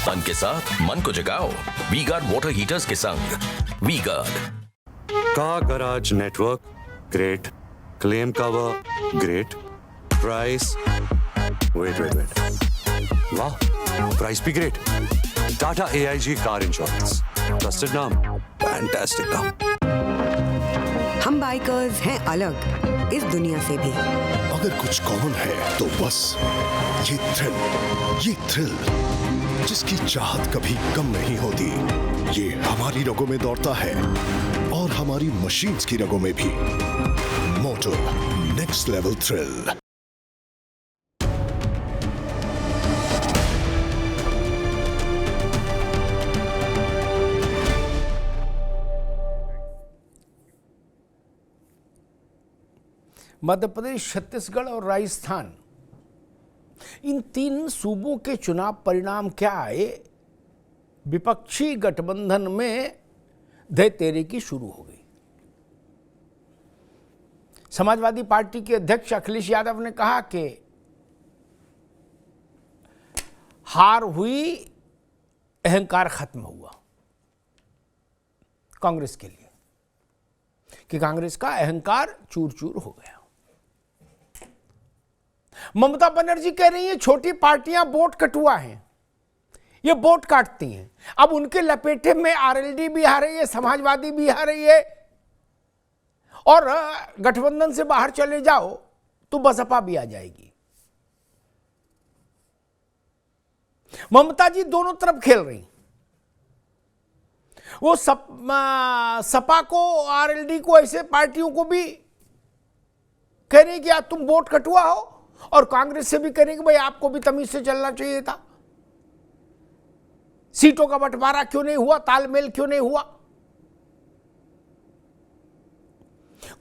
सन के साथ मन को जगाओ वी गार्ड वाटर हीटर्स के संग। V guard car garage network great, claim cover great, price wait वाह, प्राइस भी great. Tata AIG car insurance, trusted नाम, फैंटास्टिक नाम। हम बाइकर्स हैं अलग इस दुनिया से भी। अगर कुछ कॉमन है तो बस ये थ्रिल जिसकी चाहत कभी कम नहीं होती। ये हमारी रगों में दौड़ता है और हमारी मशीन्स की रगों में भी। Moto next level thrill. Madhya Pradesh, Chhattisgarh और राजस्थान, इन तीन सूबों के चुनाव परिणाम क्या आए? विपक्षी गठबंधन में धय तेरे की शुरू हो गई। समाजवादी पार्टी के अध्यक्ष अखिलेश यादव ने कहा कि हार हुई, अहंकार खत्म हुआ कांग्रेस के लिए, कि कांग्रेस का अहंकार चूर चूर हो गया। ममता बनर्जी कह रही है छोटी पार्टियां वोट कटुआ हैं, ये वोट काटती हैं। अब उनके लपेटे में आरएलडी भी आ रही है, समाजवादी भी आ रही है, और गठबंधन से बाहर चले जाओ तो बसपा भी आ जाएगी। ममता जी दोनों तरफ खेल रही। वो सपा को, आरएलडी को, ऐसे पार्टियों को भी कह रही कि तुम वोट कटुआ हो, और कांग्रेस से भी कह रही कि भाई आपको भी तमीज से चलना चाहिए था। सीटों का बंटवारा क्यों नहीं हुआ, तालमेल क्यों नहीं हुआ?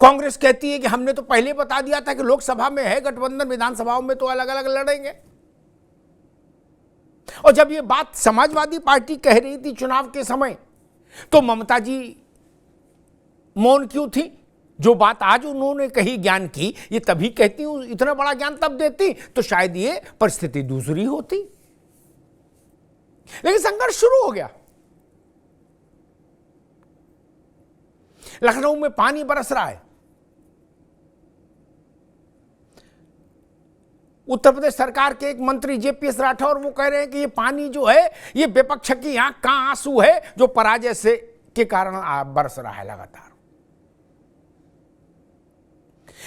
कांग्रेस कहती है कि हमने तो पहले बता दिया था कि लोकसभा में है गठबंधन, विधानसभाओं में तो अलग अलग लड़ेंगे। और जब ये बात समाजवादी पार्टी कह रही थी चुनाव के समय, तो ममता जी मौन क्यों थी? जो बात आज उन्होंने कही ज्ञान की, ये तभी कहती हूं, इतना बड़ा ज्ञान तब देती तो शायद ये परिस्थिति दूसरी होती। लेकिन संघर्ष शुरू हो गया। लखनऊ में पानी बरस रहा है। उत्तर प्रदेश सरकार के एक मंत्री JPS राठौर वो कह रहे हैं कि ये पानी जो है ये विपक्ष की आंख का आंसू है, जो पराजय से के कारण बरस रहा है लगातार।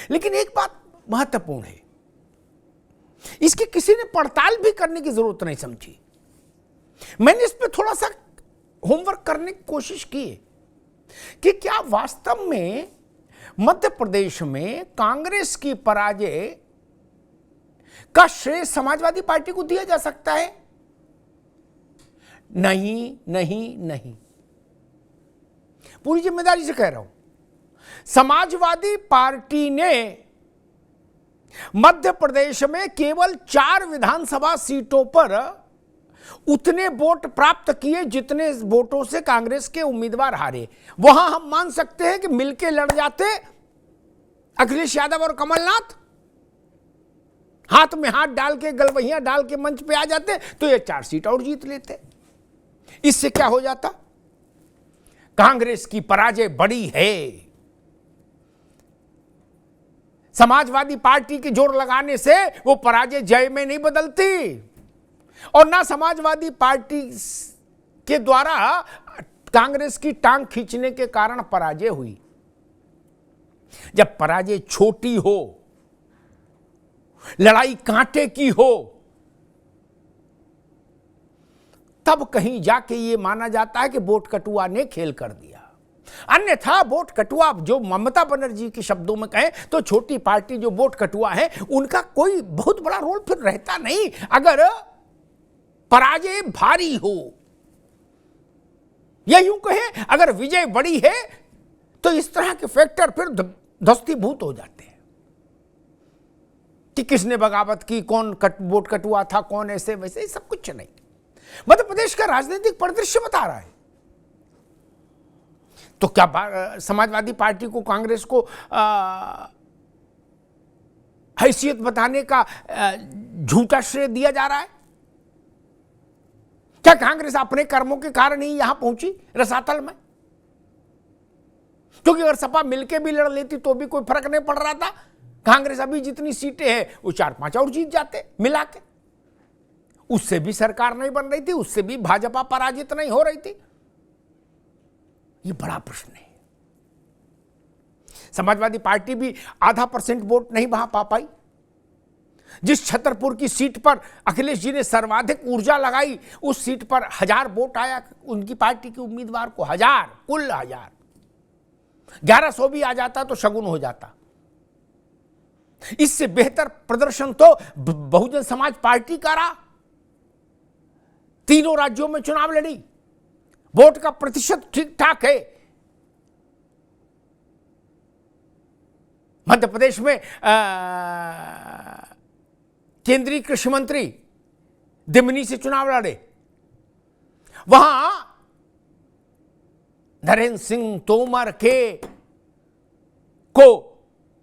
लेकिन एक बात महत्वपूर्ण है, इसकी किसी ने पड़ताल भी करने की जरूरत नहीं समझी। मैंने इस पे थोड़ा सा होमवर्क करने की कोशिश की कि क्या वास्तव में मध्य प्रदेश में कांग्रेस की पराजय का श्रेय समाजवादी पार्टी को दिया जा सकता है? नहीं नहीं नहीं, पूरी जिम्मेदारी से कह रहा हूं। समाजवादी पार्टी ने मध्य प्रदेश में केवल 4 विधानसभा सीटों पर उतने वोट प्राप्त किए जितने वोटों से कांग्रेस के उम्मीदवार हारे। वहां हम मान सकते हैं कि मिलके लड़ जाते अखिलेश यादव और कमलनाथ, हाथ में हाथ डाल के, गलवहियां डाल के मंच पे आ जाते तो ये 4 सीट और जीत लेते। इससे क्या हो जाता? कांग्रेस की पराजय बड़ी है। समाजवादी पार्टी की जोर लगाने से वो पराजय जय में नहीं बदलती, और ना समाजवादी पार्टी के द्वारा कांग्रेस की टांग खींचने के कारण पराजय हुई। जब पराजय छोटी हो, लड़ाई कांटे की हो, तब कहीं जाके ये माना जाता है कि वोट कटुआ ने खेल कर दिया। अन्यथा वोट कटुआ, जो ममता बनर्जी के शब्दों में कहें तो छोटी पार्टी जो वोट कटुआ है, उनका कोई बहुत बड़ा रोल फिर रहता नहीं अगर पराजय भारी हो। या यूं कहें, अगर विजय बड़ी है तो इस तरह के फैक्टर फिर ध्वस्तीभूत हो जाते हैं कि किसने बगावत की, कौन वोट कटुआ था, कौन ऐसे वैसे, सब कुछ नहीं। मध्य प्रदेश का राजनीतिक परिदृश्य बता रहा है। तो क्या समाजवादी पार्टी को, कांग्रेस को हैसियत बताने का झूठा श्रेय दिया जा रहा है? क्या क्या कांग्रेस अपने कर्मों के कारण ही यहां पहुंची रसातल में? क्योंकि अगर सपा मिलके भी लड़ लेती तो भी कोई फर्क नहीं पड़ रहा था। कांग्रेस अभी जितनी सीटें हैं वो 4-5 और जीत जाते मिला के। उससे भी सरकार नहीं बन रही थी, उससे भी भाजपा पराजित नहीं हो रही थी। ये बड़ा प्रश्न है। समाजवादी पार्टी भी 0.5% वोट नहीं पा पाई। जिस छतरपुर की सीट पर अखिलेश जी ने सर्वाधिक ऊर्जा लगाई, उस सीट पर 1000 वोट आया उनकी पार्टी के उम्मीदवार को। 1000, कुल 1000। 1100 भी आ जाता तो शगुन हो जाता। इससे बेहतर प्रदर्शन तो बहुजन समाज पार्टी का रहा। तीनों राज्यों में चुनाव लड़ी, वोट का प्रतिशत ठीक ठाक है। मध्य प्रदेश में केंद्रीय कृषि मंत्री दिमनी से चुनाव लड़े, वहां नरेंद्र सिंह तोमर को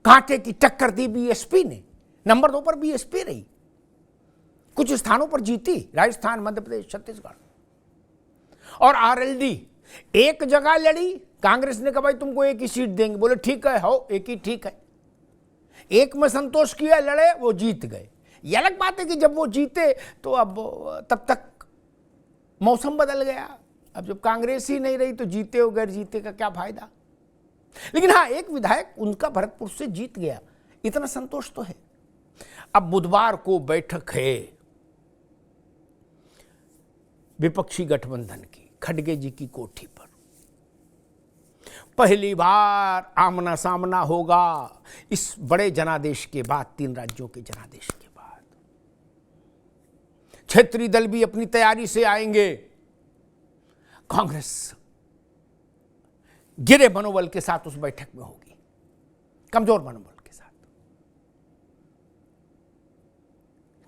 कांटे की टक्कर दी बीएसपी ने। नंबर 2 पर बीएसपी रही, कुछ स्थानों पर जीती, राजस्थान, मध्य प्रदेश, छत्तीसगढ़। और आरएलडी एक जगह लड़ी, कांग्रेस ने कहा भाई तुमको एक ही सीट देंगे, बोले ठीक है, हो एक ही ठीक है। एक में संतोष किया, लड़े, वो जीत गए। ये अलग बात है कि जब वो जीते तो अब तब तक मौसम बदल गया। अब जब कांग्रेस ही नहीं रही तो जीते हो गैर जीते का क्या फायदा। लेकिन हाँ, एक विधायक उनका भरतपुर से जीत गया, इतना संतोष तो है। अब बुधवार को बैठक है विपक्षी गठबंधन की, खड़गे जी की कोठी पर। पहली बार आमना सामना होगा इस बड़े जनादेश के बाद, 3 राज्यों के जनादेश के बाद। क्षेत्रीय दल भी अपनी तैयारी से आएंगे। कांग्रेस गिरे मनोबल के साथ उस बैठक में होगी, कमजोर मनोबल के साथ।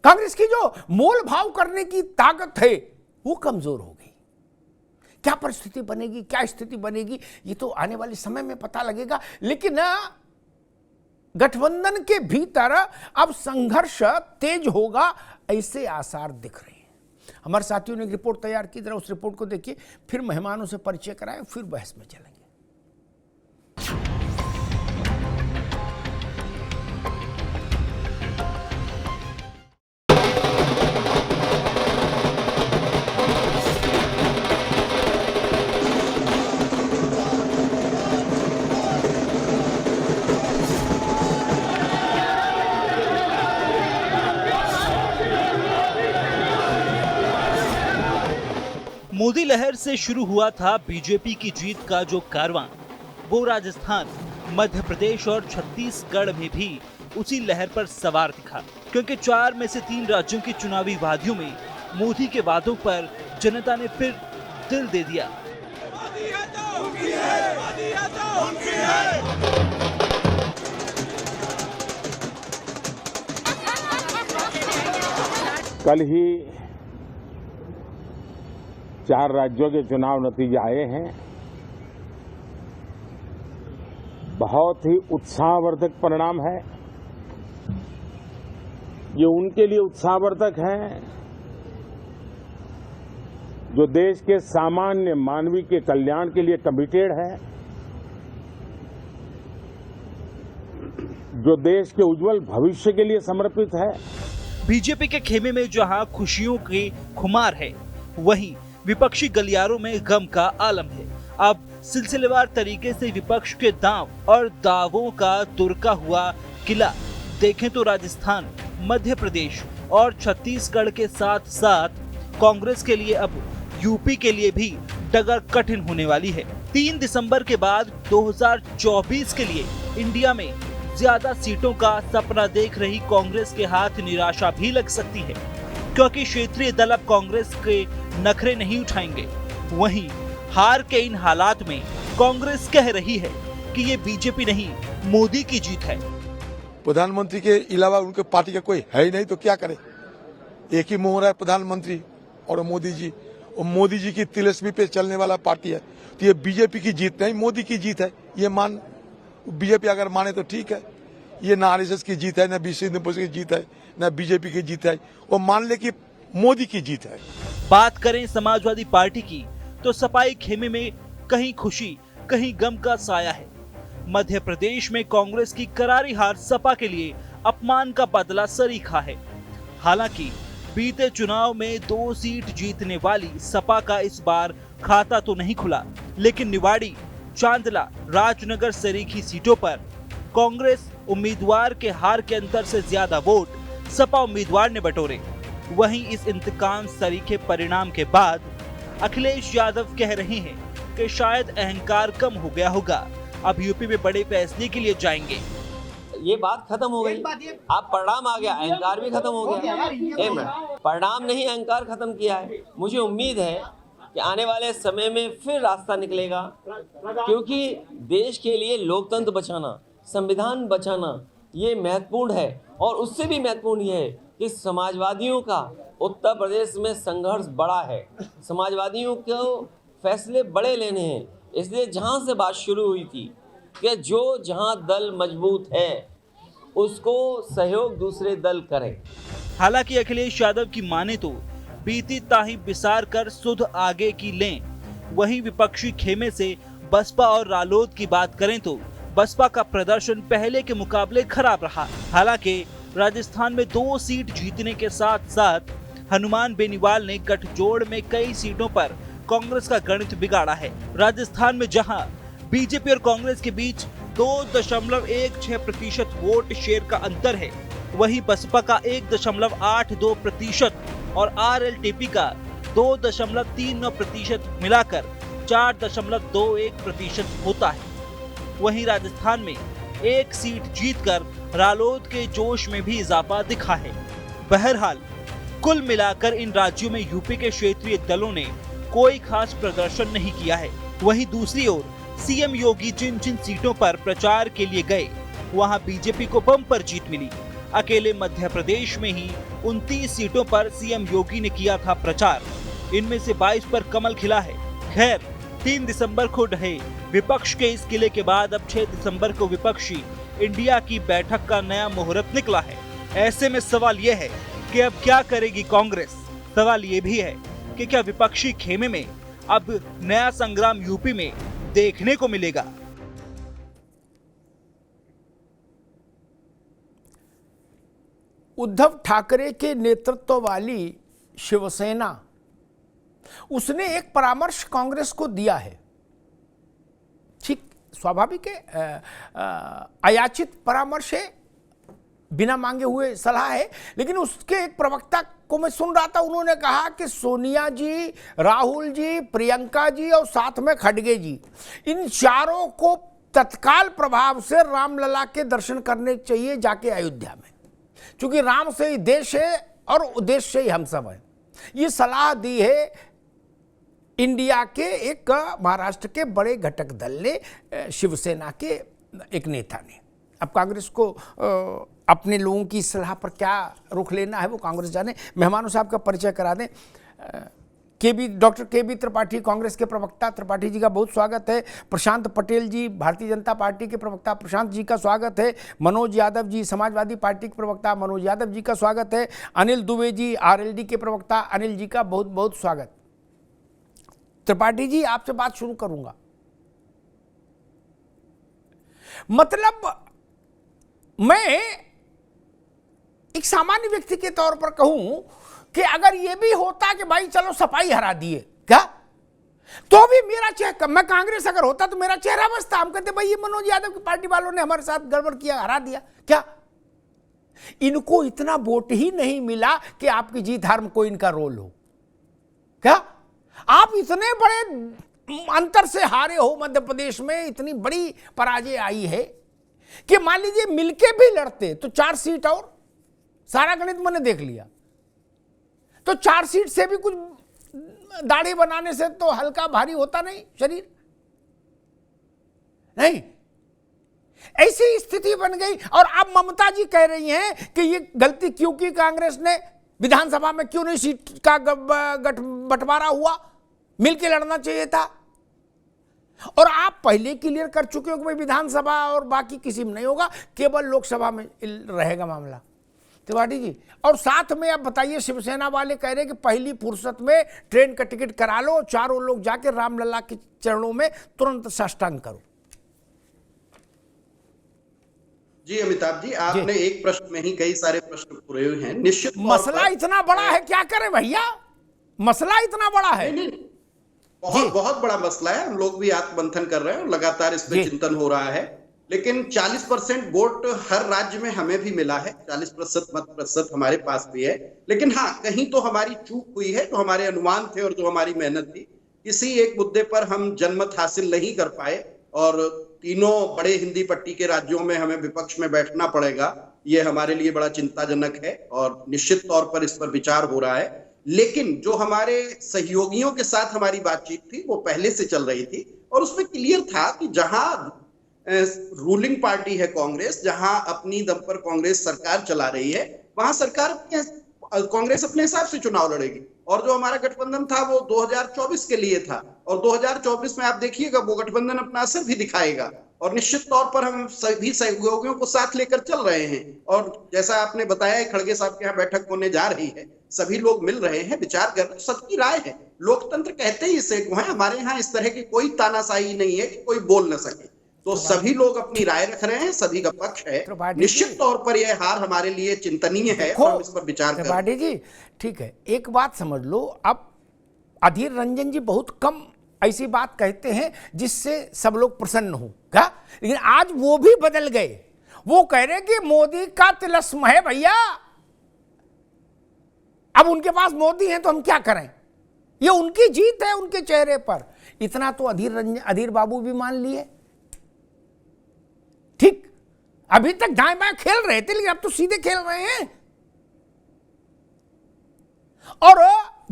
कांग्रेस की जो मोल भाव करने की ताकत है वो कमजोर हो गई। क्या परिस्थिति बनेगी, क्या स्थिति बनेगी, ये तो आने वाले समय में पता लगेगा। लेकिन गठबंधन के भीतर अब संघर्ष तेज होगा, ऐसे आसार दिख रहे हैं। हमारे साथियों ने एक रिपोर्ट तैयार की, जरा उस रिपोर्ट को देखिए, फिर मेहमानों से परिचय कराएं, फिर बहस में चलेंगे। मोदी लहर से शुरू हुआ था बीजेपी की जीत का जो कारवां, वो राजस्थान, मध्य प्रदेश और छत्तीसगढ़ में भी उसी लहर पर सवार दिखा। क्योंकि 4 में से 3 राज्यों की चुनावी वादियों में मोदी के वादों पर जनता ने फिर दिल दे दिया। कल ही 4 राज्यों के चुनाव नतीजे आए हैं। बहुत ही उत्साहवर्धक परिणाम है। ये उनके लिए उत्साहवर्धक है जो देश के सामान्य मानवी के कल्याण के लिए कमिटेड है, जो देश के उज्जवल भविष्य के लिए समर्पित है। बीजेपी के खेमे में जहां खुशियों की खुमार है, वहीं विपक्षी गलियारों में गम का आलम है। अब सिलसिलेवार तरीके से विपक्ष के दांव और दावों का तुरका हुआ किला देखें तो राजस्थान, मध्य प्रदेश और छत्तीसगढ़ के साथ साथ कांग्रेस के लिए अब यूपी के लिए भी डगर कठिन होने वाली है। 3 दिसंबर के बाद 2024 के लिए इंडिया में ज्यादा सीटों का सपना देख रही कांग्रेस के हाथ निराशा भी लग सकती है, क्योंकि क्षेत्रीय दल अब कांग्रेस के नखरे नहीं उठाएंगे। वहीं हार के इन हालात में कांग्रेस कह रही है कि ये बीजेपी नहीं, मोदी की जीत है। प्रधानमंत्री के अलावा उनके पार्टी का कोई है ही नहीं तो क्या करे। एक ही मोहर है प्रधानमंत्री और मोदी जी, और मोदी जी की तिलस्मी पे चलने वाला पार्टी है। तो ये बीजेपी की जीत नहीं, मोदी की जीत है। ये मान बीजेपी अगर माने तो ठीक है। ये ना आरएसएस की जीत है, ना बीसी की जीत है, ना बीजेपी की जीत है। वो मान ले कि मोदी की जीत है। बात करें समाजवादी पार्टी की तो सपाई खेमे में कहीं खुशी कहीं गम का साया है। मध्य प्रदेश में कांग्रेस की करारी हार सपा के लिए अपमान का बदला सरीखा है। हालांकि बीते चुनाव में 2 सीट जीतने वाली सपा का इस बार खाता तो नहीं खुला, लेकिन निवाड़ी, चांदला, राजनगर सरीखी सीटों पर कांग्रेस उम्मीदवार के हार के अंतर से ज्यादा वोट सपा उम्मीदवार ने बटोरे। वहीं इस इंतकाम सरीखे परिणाम के बाद अखिलेश यादव कह रहे हैं कि शायद अहंकार कम हो गया होगा, अब यूपी में बड़े फैसले के लिए जाएंगे। ये बात खत्म हो गई, अब परिणाम आ गया, अहंकार भी खत्म हो गया। एक मिनट, परिणाम नहीं अहंकार खत्म किया है। मुझे उम्मीद है कि आने वाले समय में फिर रास्ता निकलेगा, क्योंकि देश के लिए लोकतंत्र बचाना, संविधान बचाना ये महत्वपूर्ण है। और उससे भी महत्वपूर्ण ये है कि समाजवादियों का उत्तर प्रदेश में संघर्ष बड़ा है, समाजवादियों को फैसले बड़े लेने हैं। इसलिए जहाँ से बात शुरू हुई थी कि जो जहाँ दल मजबूत है उसको सहयोग दूसरे दल करें। हालांकि अखिलेश यादव की माने तो बीती ताही बिसार कर सुध आगे की लें। वहीं विपक्षी खेमे से बसपा और रालोद की बात करें तो बसपा का प्रदर्शन पहले के मुकाबले खराब रहा। हालांकि राजस्थान में 2 सीट जीतने के साथ साथ हनुमान बेनीवाल ने गठजोड़ में कई सीटों पर कांग्रेस का गणित बिगाड़ा है। राजस्थान में जहां बीजेपी और कांग्रेस के बीच 2.16% वोट शेयर का अंतर है, वहीं बसपा का 1.82% और आरएलटीपी का 2.39% मिलाकर 4.21% होता है। वहीं राजस्थान में 1 सीट जीतकर रालोद के जोश में भी इजाफा दिखा है। बहरहाल कुल मिलाकर इन राज्यों में यूपी के क्षेत्रीय दलों ने कोई खास प्रदर्शन नहीं किया है। वहीं दूसरी ओर सीएम योगी जिन जिन सीटों पर प्रचार के लिए गए, वहां बीजेपी को बम्पर जीत मिली। अकेले मध्य प्रदेश में ही 29 सीटों पर सीएम योगी ने किया था प्रचार, इनमें से 22 पर कमल खिला है। खैर 3 दिसंबर को ढहे विपक्ष के इस किले के बाद अब 6 दिसंबर को विपक्षी इंडिया की बैठक का नया मुहूर्त निकला है। ऐसे में सवाल यह है कि अब क्या करेगी कांग्रेस। सवाल ये भी है कि क्या विपक्षी खेमे में अब नया संग्राम यूपी में देखने को मिलेगा। उद्धव ठाकरे के नेतृत्व वाली शिवसेना, उसने एक परामर्श कांग्रेस को दिया है। ठीक, स्वाभाविक है, अयाचित परामर्श है, बिना मांगे हुए सलाह है। लेकिन उसके एक प्रवक्ता को मैं सुन रहा था, उन्होंने कहा कि सोनिया जी, राहुल जी, प्रियंका जी और साथ में खड़गे जी, इन चारों को तत्काल प्रभाव से रामलला के दर्शन करने चाहिए जाके अयोध्या में, क्योंकि राम से ही देश है और उद्देश्य से ही हम सब हैं। ये सलाह दी है इंडिया के एक महाराष्ट्र के बड़े घटक दल ने, शिवसेना के एक नेता ने। अब कांग्रेस को अपने लोगों की सलाह पर क्या रुख लेना है वो कांग्रेस जाने। मेहमानों साहब का परिचय करा दें। डॉक्टर के बी त्रिपाठी, कांग्रेस के प्रवक्ता, त्रिपाठी जी का बहुत स्वागत है। प्रशांत पटेल जी, भारतीय जनता पार्टी के प्रवक्ता, प्रशांत जी का स्वागत है। मनोज यादव जी, समाजवादी पार्टी के प्रवक्ता, मनोज यादव जी का स्वागत है। अनिल दुबे जी, आरएलडी के प्रवक्ता, अनिल जी का बहुत बहुत स्वागत। त्रिपाठी जी, आपसे बात शुरू करूंगा। मतलब मैं एक सामान्य व्यक्ति के तौर पर कहूं कि अगर यह भी होता कि भाई चलो सपाई हरा दिए क्या, तो भी मेरा चेहरा, मैं कांग्रेस अगर होता तो मेरा चेहरा बसता। हम कहते भाई ये मनोज यादव की पार्टी वालों ने हमारे साथ गड़बड़ किया, हरा दिया क्या। इनको इतना वोट ही नहीं मिला कि आपकी जीत हार में कोई इनका रोल हो क्या। आप इतने बड़े अंतर से हारे हो, मध्य प्रदेश में इतनी बड़ी पराजय आई है कि मान लीजिए मिलके भी लड़ते तो 4 सीट, और सारा गणित मैंने देख लिया, तो 4 सीट से भी कुछ दाढ़ी बनाने से तो हल्का भारी होता नहीं शरीर, नहीं। ऐसी स्थिति बन गई। और अब ममता जी कह रही हैं कि ये गलती क्यों की कांग्रेस ने, विधानसभा में क्यों नहीं सीट का बंटवारा हुआ, मिलके लड़ना चाहिए था। और आप पहले क्लियर कर चुके हो कि भाई विधानसभा और बाकी किसी में नहीं होगा, केवल लोकसभा में रहेगा मामला। तिवारी जी, और साथ में आप बताइए, शिवसेना वाले कह रहे हैं कि पहली फुर्सत में ट्रेन का टिकट करा लो, चारों लोग जाके रामलला के चरणों में तुरंत साष्टांग करो। जी अमिताभ जी, आपने एक प्रश्न में ही कई सारे प्रश्न पूरे हुए हैं। निश्चित मसला इतना बड़ा है, क्या करें भैया, मसला इतना बड़ा है। नहीं, बहुत बहुत बड़ा मसला है। हम लोग भी आत्ममंथन कर रहे हैं और लगातार इस पे चिंतन हो रहा है। लेकिन 40% वोट हर राज्य में हमें भी मिला है, 40% मत प्रतिशत हमारे पास भी है। लेकिन हाँ, कहीं तो हमारी चूक हुई है, जो हमारे अनुमान थे और जो हमारी मेहनत थी। किसी एक मुद्दे पर हम जनमत हासिल नहीं कर पाए और तीनों बड़े हिंदी पट्टी के राज्यों में हमें विपक्ष में बैठना पड़ेगा। ये हमारे लिए बड़ा चिंताजनक है और निश्चित तौर पर इस पर विचार हो रहा है। लेकिन जो हमारे सहयोगियों के साथ हमारी बातचीत थी वो पहले से चल रही थी और उसमें क्लियर था कि जहां रूलिंग पार्टी है कांग्रेस, जहां अपनी दम पर कांग्रेस सरकार चला रही है, वहां कांग्रेस अपने हिसाब से चुनाव लड़ेगी। और जो हमारा गठबंधन था वो 2024 के लिए था और 2024 में आप देखिएगा वो गठबंधन अपना असर भी दिखाएगा। और निश्चित तौर पर हम सभी सहयोगियों को साथ लेकर चल रहे हैं। और जैसा आपने बताया, खड़गे साहब के यहाँ बैठक होने जा रही है, सभी लोग मिल रहे हैं, विचार कर रहे हैं, सबकी राय है। लोकतंत्र कहते ही इसे को है। हमारे यहाँ इस तरह की कोई तानाशाही नहीं है कि कोई बोल न सके। तो सभी लोग अपनी राय रख रहे हैं, सभी का पक्ष है। निश्चित तौर पर यह हार हमारे लिए चिंतनीय है और हम इस पर विचार कर रहे हैं। जी ठीक है, एक बात समझ लो, अब अधीर रंजन जी बहुत कम ऐसी बात कहते हैं जिससे सब लोग प्रसन्न हो क्या, लेकिन आज वो भी बदल गए। वो कह रहे कि मोदी का तिलस्म है भैया, अब उनके पास मोदी है तो हम क्या करें, ये उनकी जीत है उनके चेहरे पर। इतना तो अधीर बाबू भी मान लिए। ठीक, अभी तक दाएं बाएं खेल रहे थे, लेकिन अब तो सीधे खेल रहे हैं। और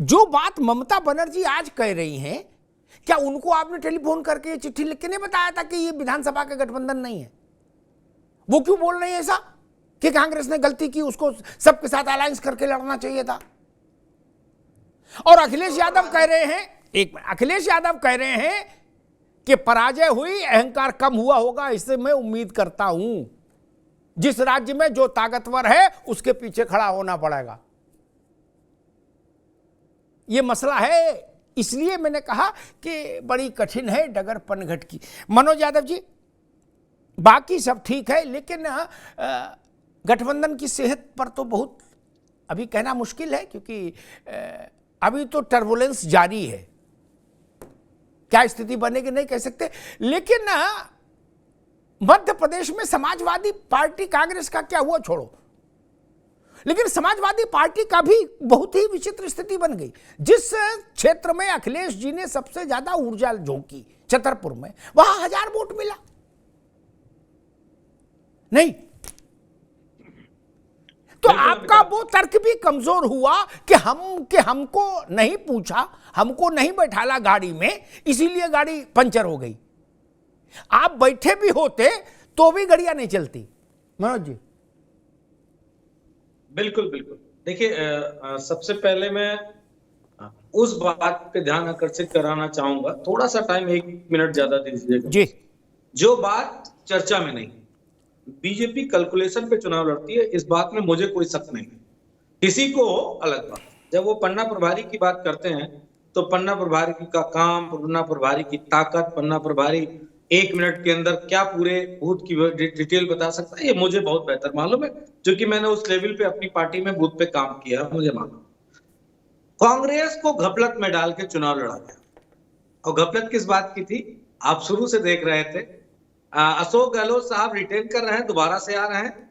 जो बात ममता बनर्जी आज कह रही हैं, क्या उनको आपने टेलीफोन करके चिट्ठी लिख के नहीं बताया था कि ये विधानसभा का गठबंधन नहीं है? वो क्यों बोल रही है ऐसा कि कांग्रेस ने गलती की, उसको सबके साथ अलायंस करके लड़ना चाहिए था? और अखिलेश यादव कह रहे हैं, अखिलेश यादव कह रहे हैं कि पराजय हुई, अहंकार कम हुआ होगा, इससे मैं उम्मीद करता हूं जिस राज्य में जो ताकतवर है उसके पीछे खड़ा होना पड़ेगा। यह मसला है, इसलिए मैंने कहा कि बड़ी कठिन है डगर पनघट की। मनोज यादव जी, बाकी सब ठीक है, लेकिन गठबंधन की सेहत पर तो बहुत अभी कहना मुश्किल है, क्योंकि अभी तो टर्बुलेंस जारी है। क्या स्थिति बनेगी नहीं कह सकते। लेकिन मध्य प्रदेश में समाजवादी पार्टी, कांग्रेस का क्या हुआ छोड़ो, लेकिन समाजवादी पार्टी का भी बहुत ही विचित्र स्थिति बन गई। जिस क्षेत्र में अखिलेश जी ने सबसे ज्यादा ऊर्जा झोंकी, छतरपुर में, वहां 1000 वोट मिला नहीं। तो आपका वो तर्क भी कमजोर हुआ कि हमको नहीं पूछा, हमको नहीं बैठाला गाड़ी में, इसीलिए गाड़ी पंचर हो गई। आप बैठे भी होते तो भी गाड़ियां नहीं चलती। मनोज जी। बिल्कुल बिल्कुल, देखिए सबसे पहले मैं उस बात पे ध्यान आकर्षित कराना चाहूंगा, थोड़ा सा टाइम 1 मिनट ज्यादा दीजिएगा जी। जो बात चर्चा में नहीं, बीजेपी कैलकुलेशन पे चुनाव लड़ती है, इस बात में मुझे कोई शक नहीं। किसी को अलग बात, जब वो पन्ना प्रभारी की बात करते हैं तो पन्ना प्रभारी का काम, पन्ना प्रभारी की ताकत, पन्ना प्रभारी 1 मिनट के अंदर क्या पूरे बूथ की डिटेल बता सकता है, ये मुझे बहुत बेहतर मालूम है, क्योंकि मैंने उस लेवल पे अपनी पार्टी में बूथ पे काम किया है, मुझे मालूम। कांग्रेस को घपलत में डाल के चुनाव लड़ा गया, और घपलत किस बात की थी आप शुरू से देख रहे थे। अशोक गहलोत साहब रिटेन कर रहे हैं, दोबारा से आ रहे हैं,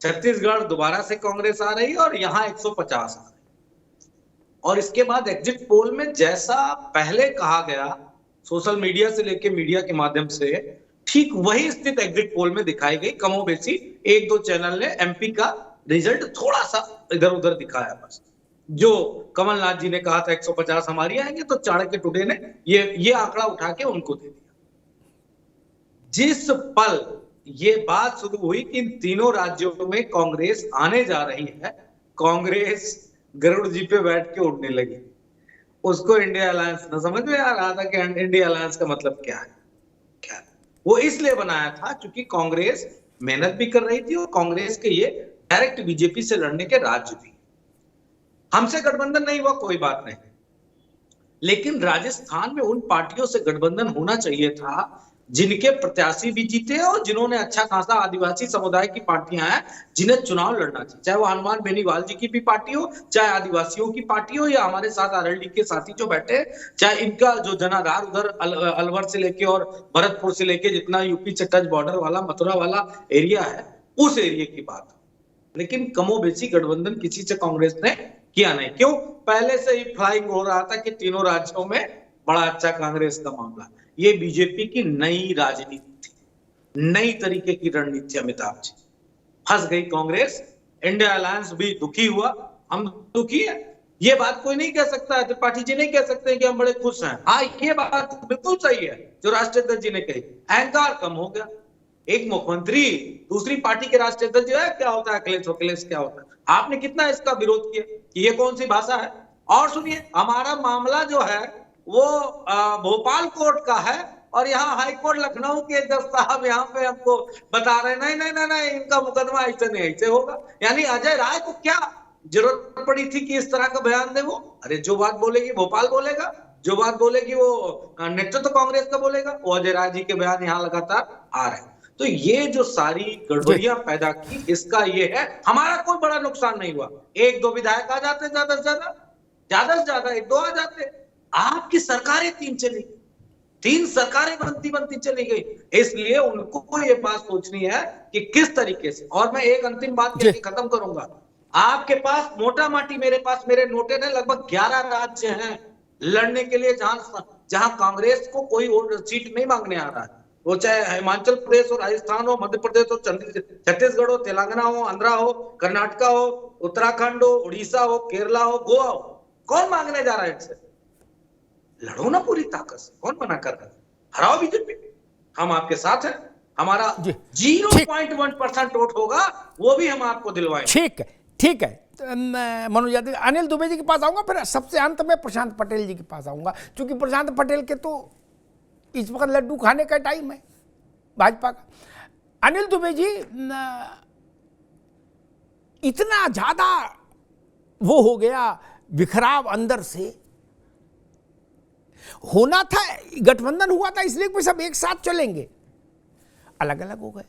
छत्तीसगढ़ दोबारा से कांग्रेस आ रही है और यहाँ 150 आ रहे हैं। और इसके बाद एग्जिट पोल में जैसा पहले कहा गया सोशल मीडिया से लेके मीडिया के माध्यम से, ठीक वही स्थिति एग्जिट पोल में दिखाई गई। कमोबेशी 1-2 चैनल ने एमपी का रिजल्ट थोड़ा सा इधर उधर दिखाया बस। जो कमलनाथ जी ने कहा था 150 हमारी आएंगे, तो चाणक्य टुडे ने ये आंकड़ा उठा के उनको दे दिया। जिस पल ये बात शुरू हुई कि इन तीनों राज्यों में कांग्रेस आने जा रही है, कांग्रेस गरुड़ जी पे बैठ के उड़ने लगी। उसको इंडिया अलायंस न समझ में आ रहा था कि इंडिया अलायंस का मतलब क्या है। वो इसलिए बनाया था क्योंकि कांग्रेस मेहनत भी कर रही थी और कांग्रेस के ये डायरेक्ट बीजेपी से लड़ने के राज्य भी। हमसे गठबंधन नहीं हुआ, कोई बात नहीं, लेकिन राजस्थान में उन पार्टियों से गठबंधन होना चाहिए था जिनके प्रत्याशी भी जीते और जिन्होंने अच्छा खासा आदिवासी समुदाय की पार्टियां हैं जिन्हें चुनाव लड़ना चाहिए, चाहे वो हनुमान बेनीवाल जी की भी पार्टी हो, चाहे आदिवासियों की पार्टी हो, या हमारे साथ आरएलडी के साथी जो बैठे, चाहे इनका जो जनाधार उधर अलवर से लेके और भरतपुर से लेके जितना यूपी से टच बॉर्डर वाला मथुरा वाला एरिया है, उस एरिया की बात। लेकिन कमोबेशी गठबंधन किसी से कांग्रेस ने किया नहीं। क्यों? पहले से ही फ्लाइंग हो रहा था कि तीनों राज्यों में बड़ा अच्छा कांग्रेस का मामला। ये बीजेपी की नई राजनीति थी, नई तरीके की रणनीति। अमिताभ जी, फंस गई कांग्रेस, इंडिया अलायंस भी दुखी हुआ, हम दुखी है, ये बात कोई नहीं कह सकता है, त्रिपाठी जी नहीं कह सकते कि हम बड़े खुश हैं। हाँ, ये बात बिल्कुल सही है जो राष्ट्रीय अध्यक्ष जी ने कही, अहंकार कम हो गया। एक मुख्यमंत्री दूसरी पार्टी के राष्ट्रीय अध्यक्ष जो है, क्या होता है अखिलेश क्या होता है, आपने कितना इसका विरोध किया कि ये कौन सी भाषा है। और सुनिए, हमारा मामला जो है वो भोपाल कोर्ट का है और यहाँ हाई कोर्ट लखनऊ के जज साहब यहाँ पे हमको बता रहे नहीं, इनका मुकदमा ऐसे नहीं ऐसे होगा। यानी अजय राय को क्या जरूरत पड़ी थी कि इस तरह का बयान दे? वो अरे जो बात बोलेगी भोपाल बोलेगा, जो बात बोलेगी वो नेतृत्व कांग्रेस का बोलेगा। वो अजय राय जी के बयान यहाँ लगातार आ रहे हैं। तो ये जो सारी गड़बड़ियां पैदा की, इसका ये है, हमारा कोई बड़ा नुकसान नहीं हुआ। एक दो विधायक आ जाते, ज्यादा से ज्यादा एक दो आ जाते। आपकी सरकारें तीन सरकारें बनती चली गई। इसलिए उनको ये बात सोचनी है कि किस तरीके से। और मैं एक अंतिम बात कहकर खत्म करूंगा। आपके पास मोटा माटी, मेरे पास मेरे नोटे ने लगभग 11 राज्य हैं लड़ने के लिए जहां कांग्रेस को कोई और सीट नहीं मांगने आ रहा है। वो चाहे हिमाचल प्रदेश हो, राजस्थान हो, मध्य प्रदेश हो, छत्तीसगढ़ हो, तेलंगाना हो, आंध्रा हो, कर्नाटका हो, उत्तराखंड हो, उड़ीसा हो, केरला हो, गोवा हो, कौन मांगने जा रहा है इनसे? लड़ो ना पूरी ताकत से, कौन मना कर रहा है? हराओ बीजेपी, हम आपके साथ हैं। हमारा 0.1% वोट होगा, वो भी हम आपको दिलवाएंगे। ठीक है। मनोज यादव, अनिल दुबे जी के पास आऊंगा, फिर सबसे अंत में प्रशांत पटेल जी के पास आऊंगा, क्योंकि प्रशांत पटेल के तो इस वक्त लड्डू खाने का टाइम है भाजपा का। अनिल दुबे जी, इतना ज्यादा वो हो गया बिखराव अंदर से, होना था गठबंधन हुआ था इसलिए कोई सब एक साथ चलेंगे, अलग अलग हो गए।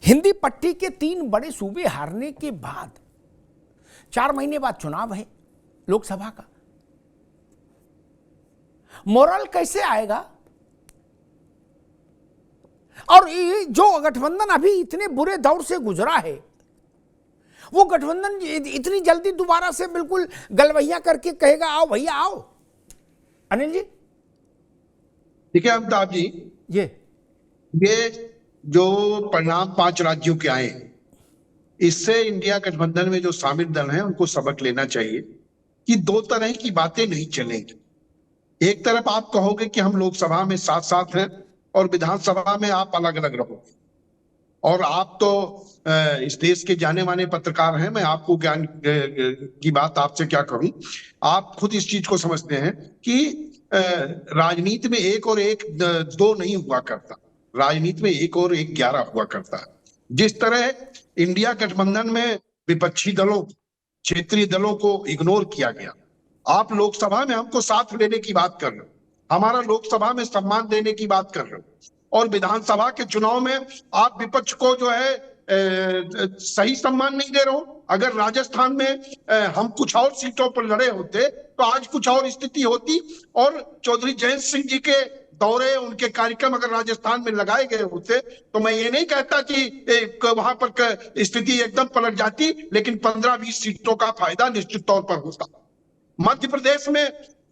हिंदी पट्टी के 3 बड़े सूबे हारने के बाद 4 महीने बाद चुनाव है लोकसभा का। मोरल कैसे आएगा? और ये जो गठबंधन अभी इतने बुरे दौर से गुजरा है, वो गठबंधन इतनी जल्दी दोबारा से बिल्कुल गलवैया करके कहेगा आओ भैया आओ। अनिल जी, ठीक है अमिताभ जी, ये जो परिणाम 5 राज्यों के आए, इससे इंडिया गठबंधन में जो शामिल दल हैं उनको सबक लेना चाहिए कि 2 तरह की बातें नहीं चलेंगी। एक तरफ आप कहोगे कि हम लोकसभा में साथ साथ हैं और विधानसभा में आप अलग अलग रहोगे, और आप तो इस देश के जाने माने पत्रकार हैं, मैं आपको ज्ञान की बात आपसे क्या करूं, आप खुद इस चीज को समझते हैं कि राजनीति में 1 और 1 2 नहीं हुआ करता, राजनीति में 1 और 1 11 हुआ करता है। जिस तरह इंडिया गठबंधन में विपक्षी दलों, क्षेत्रीय दलों को इग्नोर किया गया, आप लोकसभा में हमको साथ लेने की बात कर रहे हो, हमारा लोकसभा में सम्मान देने की बात कर रहे हो, और विधानसभा के चुनाव में आप विपक्ष को जो है सही सम्मान नहीं दे रहे हो। अगर राजस्थान में हम कुछ और सीटों पर लड़े होते तो आज कुछ और स्थिति होती, और चौधरी जयंत सिंह जी के दौरे, उनके कार्यक्रम अगर राजस्थान में लगाए गए होते तो मैं ये नहीं कहता कि वहां पर स्थिति एकदम पलट जाती, लेकिन 15-20 सीटों का फायदा निश्चित तौर पर होता। मध्य प्रदेश में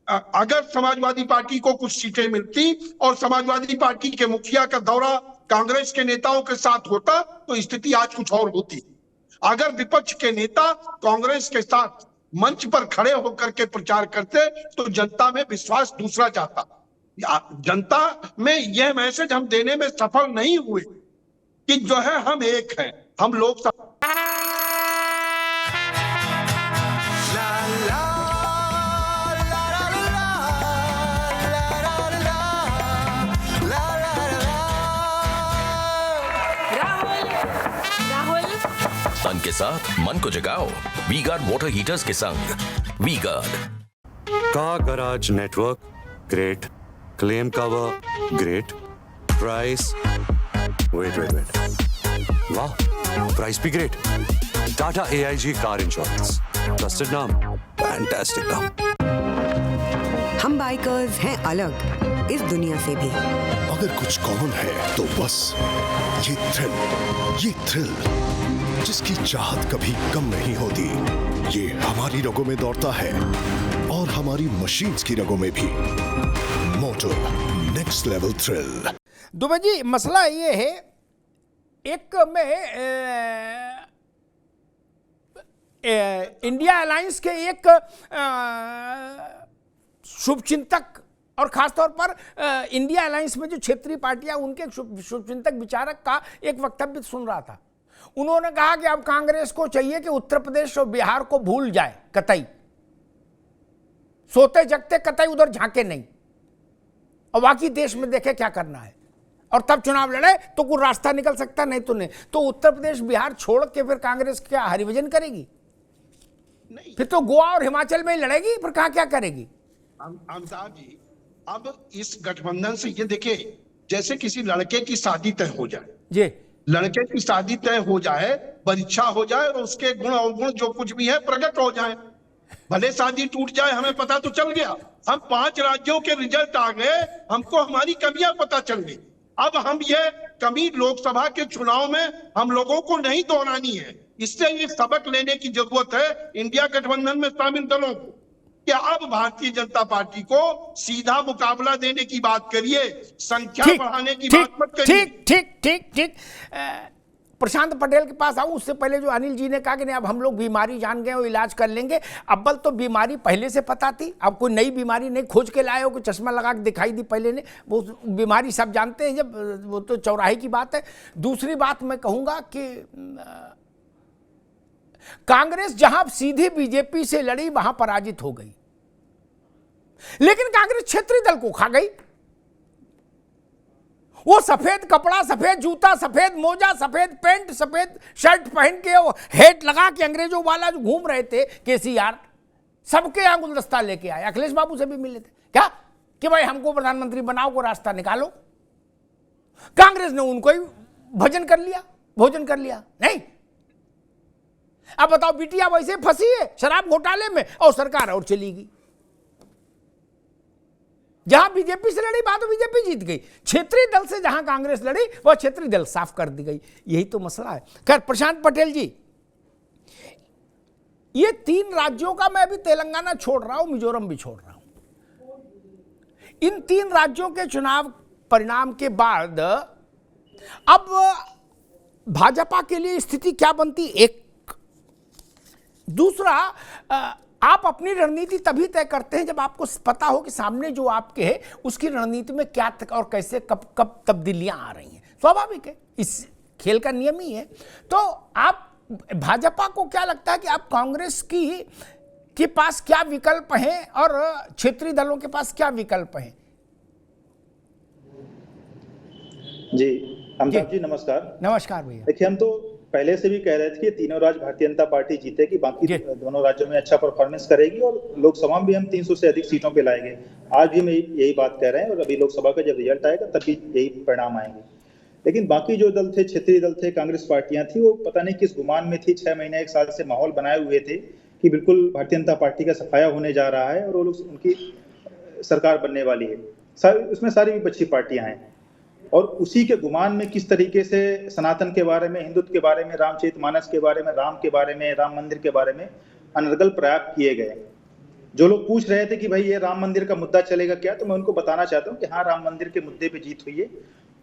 अगर समाजवादी पार्टी को कुछ सीटें मिलती और समाजवादी पार्टी के मुखिया का दौरा कांग्रेस के नेताओं के साथ होता तो स्थिति आज कुछ और होती। अगर विपक्ष के नेता कांग्रेस के साथ मंच पर खड़े होकर के प्रचार करते तो जनता में विश्वास दूसरा जाता। जनता में यह मैसेज हम देने में सफल नहीं हुए कि जो है हम एक हैं, हम लोग के साथ मन को जगाओ वी गार्ड वाटर हीटर्स के संग वी गार्ड। का garage network great, claim cover great, price wait वाह, प्राइस भी great. Tata AIG car insurance, trusted नाम, फैंटास्टिक नाम। हम बाइकर्स हैं अलग इस दुनिया से भी। अगर कुछ कॉमन है तो बस ये थ्रिल जिसकी चाहत कभी कम नहीं होती, ये हमारी रगों में दौड़ता है और हमारी मशीन्स की रगों में भी। Moto next level thrill. Dubey ji, मसला ये है, एक में इंडिया अलायंस के एक शुभचिंतक और खासतौर पर इंडिया अलायंस में जो क्षेत्रीय पार्टियां, उनके शुभचिंतक विचारक का एक वक्तव्य सुन रहा था। उन्होंने कहा कि अब कांग्रेस को चाहिए कि उत्तर प्रदेश और बिहार को भूल जाए, कतई सोते जगते कतई उधर झांके नहीं, और बाकी देश में देखे क्या करना है, और तब चुनाव लड़े तो कोई रास्ता निकल सकता, नहीं तो नहीं। तो उत्तर प्रदेश बिहार छोड़ के फिर कांग्रेस क्या हरिभजन करेगी? नहीं, फिर तो गोवा और हिमाचल में ही लड़ेगी, फिर कहां क्या करेगी? अमिताभ जी, अब इस गठबंधन से ये देखिए, जैसे किसी लड़के की शादी तय हो जाए जी, लड़के की शादी तय हो जाए, परीक्षा हो जाए और उसके गुण अवगुण जो कुछ भी है प्रकट हो जाए, भले शादी टूट जाए, हमें पता तो चल गया। हम 5 राज्यों के रिजल्ट आ गए, हमको हमारी कमियां पता चल गई। अब हम ये कमी लोकसभा के चुनाव में हम लोगों को नहीं दोहरानी है। इससे ये सबक लेने की जरूरत है इंडिया गठबंधन में शामिल दलों को, कि अब भारतीय जनता पार्टी को सीधा मुकाबला देने की बात करिए, संख्या बढ़ाने की बात मत करिए। ठीक। प्रशांत पटेल के पास आऊं उससे पहले जो अनिल जी ने कहा कि नहीं अब हम लोग बीमारी जान गए और इलाज कर लेंगे। अव्वल तो बीमारी पहले से पता थी, अब कोई नई बीमारी नहीं खोज के लाए हो कि चश्मा लगा के दिखाई दी पहले ने, वो बीमारी सब जानते हैं, जब वो तो चौराहे की बात है। दूसरी बात मैं कहूंगा कि कांग्रेस जहां सीधी बीजेपी से लड़ी वहां पराजित हो गई, लेकिन कांग्रेस क्षेत्रीय दल को खा गई। वो सफेद कपड़ा, सफेद जूता, सफेद मोजा, सफेद पैंट, सफेद शर्ट पहन के, वो हेट लगा के अंग्रेजों वाला जो घूम रहे थे केसीआर, सबके यहां गुलदस्ता लेके आए। अखिलेश बाबू से भी मिले थे क्या कि भाई हमको प्रधानमंत्री बनाओ, को रास्ता निकालो। कांग्रेस ने उनको ही भोजन कर लिया नहीं। अब बताओ, बिटिया वैसे फंसी है शराब घोटाले में और सरकार और चली गई। जहां बीजेपी से लड़ी, बात बीजेपी जीत गई। क्षेत्रीय दल से जहां कांग्रेस लड़ी, वह क्षेत्रीय दल साफ कर दी गई। यही तो मसला है। खैर, प्रशांत पटेल जी, ये 3 राज्यों का मैं अभी तेलंगाना छोड़ रहा हूं, मिजोरम भी छोड़ रहा हूं। इन 3 राज्यों के चुनाव परिणाम के बाद अब भाजपा के लिए स्थिति क्या बनती? एक दूसरा, आप अपनी रणनीति तभी तय करते हैं जब आपको पता हो कि सामने जो आपके है उसकी रणनीति में क्या और कैसे कब तब्दीलियां आ रही हैं। स्वाभाविक है, इस खेल का नियम ही है। तो आप भाजपा को क्या लगता है कि आप कांग्रेस के पास क्या विकल्प हैं और क्षेत्रीय दलों के पास क्या विकल्प हैं? जी अमिताभ जी, नमस्कार। नमस्कार भैया। देखिए, हम तो पहले से भी कह रहे थे कि तीनों राज्य भारतीय जनता पार्टी जीतेगी, बाकी दोनों राज्यों में अच्छा परफॉर्मेंस करेगी और लोकसभा में भी हम 300 से अधिक सीटों पे लाएंगे। आज भी हम यही बात कह रहे हैं और अभी लोकसभा का जब रिजल्ट आएगा तब भी यही परिणाम आएंगे। लेकिन बाकी जो दल थे, क्षेत्रीय दल थे, कांग्रेस पार्टियां थी, वो पता नहीं किस गुमान में थी। 6 महीने 1 साल से माहौल बनाए हुए थे कि बिल्कुल भारतीय जनता पार्टी का सफाया होने जा रहा है और वो लोग उनकी सरकार बनने वाली है। उसमें सारी विपक्षी पार्टियां हैं और उसी के गुमान में किस तरीके से सनातन के बारे में, हिंदुत्व के बारे में, रामचरितमानस के बारे में, राम के बारे में, राम मंदिर के बारे में अनर्गल प्रयास किए गए। जो लोग पूछ रहे थे कि भाई ये राम मंदिर का मुद्दा चलेगा क्या, तो मैं उनको बताना चाहता हूँ कि हाँ, राम मंदिर के मुद्दे पे जीत हुई है।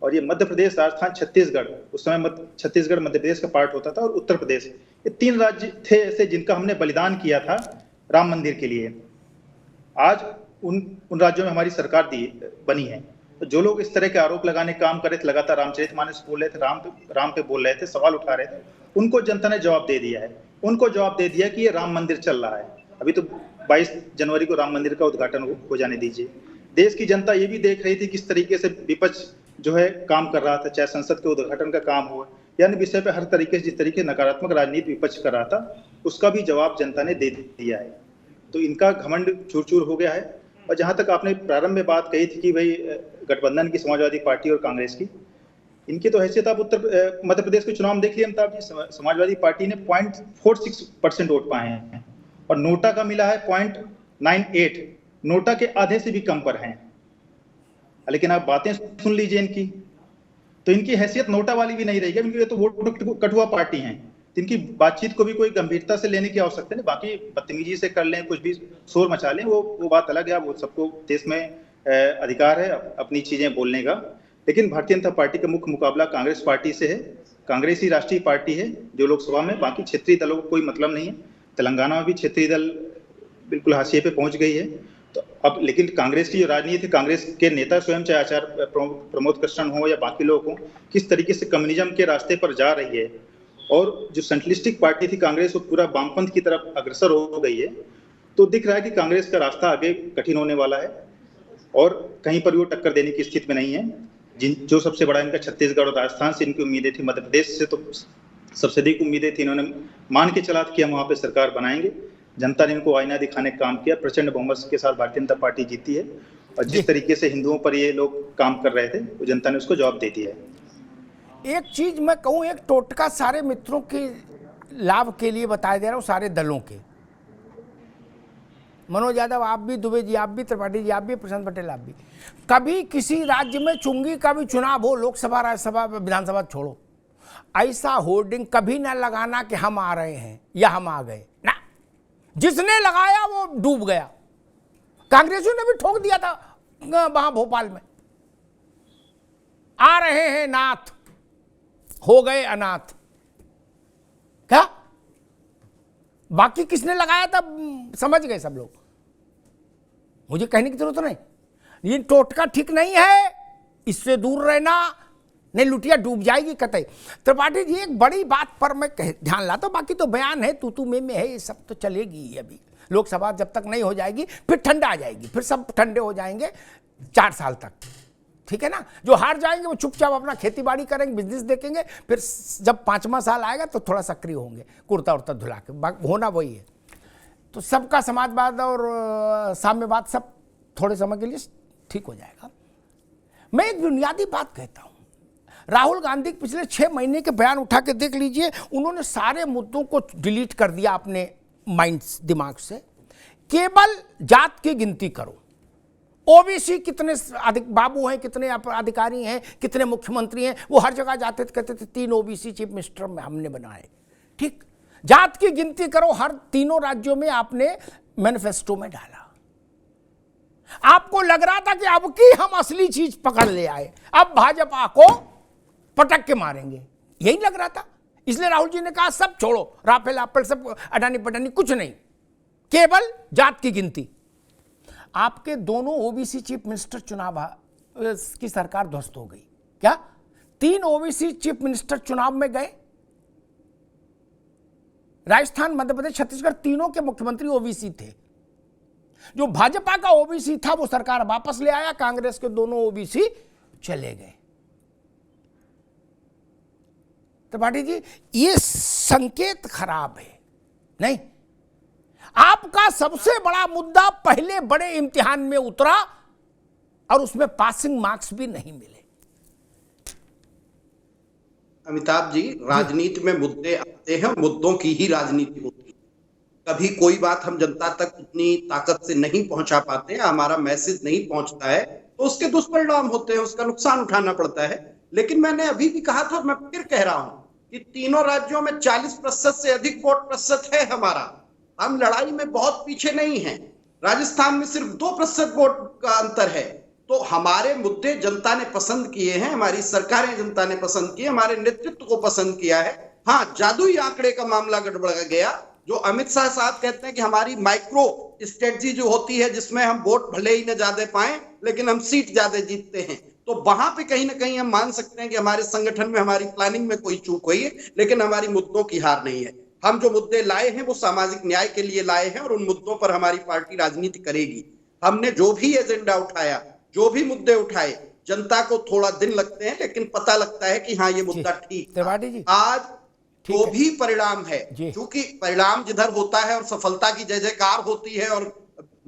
और ये मध्य प्रदेश, राजस्थान, छत्तीसगढ़, उस समय छत्तीसगढ़ मध्य प्रदेश का पार्ट होता था, और उत्तर प्रदेश, ये 3 राज्य थे ऐसे जिनका हमने बलिदान किया था राम मंदिर के लिए। आज उन राज्यों में हमारी सरकार बनी है। तो जो लोग इस तरह के आरोप लगाने का काम कर रहे थे, लगातार रामचरितमानस बोल रहे थे, राम पे बोल रहे थे, सवाल उठा रहे थे, उनको जनता ने जवाब दे दिया है। उनको जवाब दे दिया कि ये राम मंदिर चल रहा है। अभी तो 22 जनवरी को राम मंदिर का उद्घाटन हो जाने दीजिए। देश की जनता ये भी देख रही थी किस तरीके से विपक्ष जो है काम कर रहा था, चाहे संसद के उद्घाटन का काम हो, यानी विषय पे हर तरीके से जिस तरीके नकारात्मक राजनीति विपक्ष कर रहा था उसका भी जवाब जनता ने दे दिया है। तो इनका घमंड चूर चूर हो गया है। और जहां तक आपने प्रारंभ में बात कही थी कि भाई गठबंधन की समाजवादी पार्टी और कांग्रेस की, इनकी तो हैसियत आप मध्य प्रदेश के चुनाव में देख लिए अमिताभ जी। समाजवादी पार्टी ने 0.46% वोट पाए हैं और नोटा का मिला है 0.98, नोटा के आधे से भी कम पर हैं। लेकिन आप बातें सुन लीजिए इनकी, तो इनकी हैसियत नोटा वाली भी नहीं रहेगी, क्योंकि ये तो वोट कठुआ पार्टी हैं। इनकी बातचीत को भी कोई गंभीरता से लेने की आवश्यकता नहीं। बाकी बदतमीजी से कर लें, कुछ भी शोर मचा लें, वो बात अलग है। वो सबको देश में अधिकार है अपनी चीजें बोलने का। लेकिन भारतीय जनता पार्टी का मुख्य मुकाबला कांग्रेस पार्टी से है। कांग्रेस ही राष्ट्रीय पार्टी है जो लोकसभा में, बाकी क्षेत्रीय दलों को कोई मतलब नहीं है। तेलंगाना में भी क्षेत्रीय दल बिल्कुल हाशिए पे पहुंच गई है। तो अब लेकिन कांग्रेस की जो राजनीति, कांग्रेस के नेता स्वयं, चाहे आचार्य प्रमोद कृष्णन हो या बाकी लोग हो, किस तरीके से कम्युनिज्म के रास्ते पर जा रही है। और जो सेंट्रलिस्टिक पार्टी थी कांग्रेस, वो पूरा वामपंथ की तरफ अग्रसर हो गई है। तो दिख रहा है कि कांग्रेस का रास्ता आगे कठिन होने वाला है और कहीं पर भी वो टक्कर देने की स्थिति में नहीं है। जो सबसे बड़ा इनका छत्तीसगढ़ और राजस्थान से इनकी उम्मीदें थी, मध्य प्रदेश से तो सबसे अधिक उम्मीदें थी। इन्होंने मान के चला कि हम वहां पे सरकार बनाएंगे। जनता ने इनको आईना दिखाने का काम किया। प्रचंड बहुमत के साथ भारतीय जनता पार्टी जीती है और जिस तरीके से हिंदुओं पर ये लोग काम कर रहे थे, वो जनता ने उसको जवाब दे दिया है। एक चीज मैं कहूं, एक टोटका सारे मित्रों के लाभ के लिए बताया दे रहा हूं, सारे दलों के। मनोज यादव आप भी, दुबे जी आप भी, त्रिपाठी जी आप भी, प्रशांत पटेल आप भी। कभी किसी राज्य में चुंगी का भी चुनाव हो, लोकसभा, राज्यसभा, विधानसभा छोड़ो, ऐसा होर्डिंग कभी ना लगाना कि हम आ रहे हैं या हम आ गए ना। जिसने लगाया वो डूब गया। कांग्रेसियों ने भी ठोक दिया था वहां भोपाल में, आ रहे हैं नाथ, हो गए अनाथ। क्या बाकी किसने लगाया था समझ गए सब लोग, मुझे कहने की जरूरत नहीं। ये टोटका ठीक नहीं है, इससे दूर रहना, नहीं लुटिया डूब जाएगी कतई। त्रिपाठी जी एक बड़ी बात पर मैं ध्यान लाता हूं, बाकी तो बयान है, तू में है, ये सब तो चलेगी। अभी लोकसभा जब तक नहीं हो जाएगी फिर ठंडा आ जाएगी, फिर सब ठंडे हो जाएंगे 4 साल तक, ठीक है ना। जो हार जाएंगे वो चुपचाप अपना खेती बाड़ी करेंगे, बिजनेस देखेंगे, फिर जब 5वां साल आएगा तो थोड़ा सक्रिय होंगे, कुर्ता उर्ता धुला के। होना वही है। तो सबका समाजवाद और साम्यवाद सब थोड़े समय के लिए ठीक हो जाएगा। मैं एक बुनियादी बात कहता हूं, राहुल गांधी पिछले 6 महीने के बयान उठा के देख लीजिए, उन्होंने सारे मुद्दों को डिलीट कर दिया अपने माइंड दिमाग से। केवल जात की गिनती करो, ओबीसी कितने बाबू हैं, कितने अधिकारी हैं, कितने मुख्यमंत्री हैं, वो हर जगह जाते थे, कहते थे 3 ओबीसी चीफ मिनिस्टर में हमने बनाए। ठीक, जात की गिनती करो, हर 3 राज्यों में आपने मैनिफेस्टो में डाला। आपको लग रहा था कि अब की हम असली चीज पकड़ ले आए, अब भाजपा को पटक के मारेंगे, यही लग रहा था। इसलिए राहुल जी ने कहा सब छोड़ो, राफेल आपल सब अडानी पटानी कुछ नहीं, केवल जात की गिनती। आपके दोनों ओबीसी चीफ मिनिस्टर चुनाव की सरकार ध्वस्त हो गई। क्या 3 ओबीसी चीफ मिनिस्टर चुनाव में गए? राजस्थान, मध्य प्रदेश, छत्तीसगढ़, तीनों के मुख्यमंत्री ओबीसी थे। जो भाजपा का ओबीसी था वो सरकार वापस ले आया, कांग्रेस के दोनों ओबीसी चले गए। त्रिपाठी जी ये संकेत खराब है। नहीं, आपका सबसे बड़ा मुद्दा पहले बड़े इम्तिहान में उतरा और उसमें पासिंग मार्क्स भी नहीं मिले। अमिताभ जी, राजनीति में मुद्दे आते हैं, मुद्दों की ही राजनीति होती है। कभी कोई बात हम जनता तक उतनी ताकत से नहीं पहुंचा पाते, हमारा मैसेज नहीं पहुंचता है, तो उसके दुष्परिणाम होते हैं, उसका नुकसान उठाना पड़ता है। लेकिन मैंने अभी भी कहा था, मैं फिर कह रहा हूं कि तीनों राज्यों में 40% से अधिक वोट प्रतिशत है हमारा। हम लड़ाई में बहुत पीछे नहीं हैं। राजस्थान में सिर्फ 2% वोट का अंतर है। तो हमारे मुद्दे जनता ने पसंद किए हैं, हमारी सरकारें जनता ने पसंद की, हमारे नेतृत्व को पसंद किया है। हाँ, जादुई आंकड़े का मामला गड़बड़ गया। जो अमित शाह साहब कहते हैं कि हमारी माइक्रो स्ट्रेटजी जो होती है, जिसमें हम वोट भले ही न ज्यादा पाएं लेकिन हम सीट ज्यादा जीतते हैं, तो वहां पे कहीं ना कहीं हम मान सकते हैं कि हमारे संगठन में, हमारी प्लानिंग में कोई चूक हुई है। लेकिन हमारी मुद्दों की हार नहीं है। हम जो मुद्दे लाए हैं वो सामाजिक न्याय के लिए लाए हैं और उन मुद्दों पर हमारी पार्टी राजनीति करेगी। हमने जो भी एजेंडा उठाया, जो भी मुद्दे उठाए, जनता को थोड़ा दिन लगते हैं, लेकिन पता लगता है कि हाँ ये मुद्दा ठीक त्रिपाठी। आज जो भी परिणाम है, क्योंकि परिणाम जिधर होता है और सफलता की जय जयकार होती है और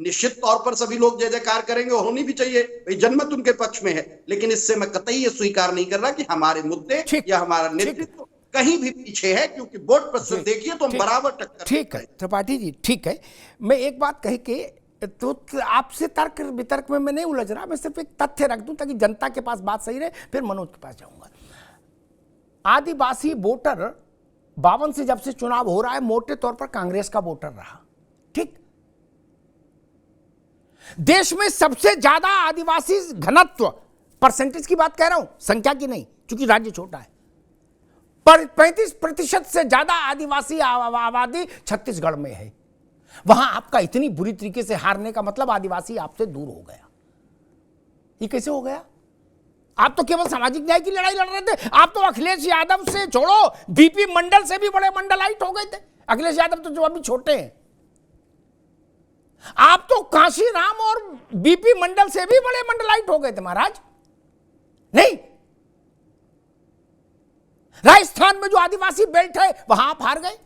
निश्चित तौर पर सभी लोग जय जयकार करेंगे, होनी भी चाहिए, भाई जनमत उनके पक्ष में है, लेकिन इससे मैं कतई ये स्वीकार नहीं कर रहा कि हमारे मुद्दे या हमारा नेतृत्व कहीं भी पीछे है, क्योंकि वोट प्रतिशत देखिए तो हम बराबर टक्कर। ठीक है त्रिपाठी जी, ठीक है। मैं एक बात कही कि तो आपसे तर्क वितर्क में मैं नहीं उलझ रहा, मैं सिर्फ एक तथ्य रख दूं ताकि जनता के पास बात सही रहे, फिर मनोज के पास जाऊंगा। आदिवासी वोटर 52 से जब से चुनाव हो रहा है मोटे तौर पर कांग्रेस का वोटर रहा, ठीक। देश में सबसे ज्यादा आदिवासी घनत्व, परसेंटेज की बात कह रहा हूं, संख्या की नहीं, क्योंकि राज्य छोटा है, पर 35% से ज्यादा आदिवासी आबादी छत्तीसगढ़ में है। वहां आपका इतनी बुरी तरीके से हारने का मतलब आदिवासी आपसे दूर हो गया। ये कैसे हो गया? आप तो केवल सामाजिक न्याय की लड़ाई लड़ रहे थे, आप तो अखिलेश यादव से छोड़ो, बीपी मंडल से भी बड़े मंडलाइट हो गए थे। अखिलेश यादव तो जो अभी छोटे हैं, आप तो कांशीराम और बीपी मंडल से भी बड़े मंडलाइट हो गए थे महाराज। नहीं, राजस्थान में जो आदिवासी बेल्ट है वहां आप हार गए।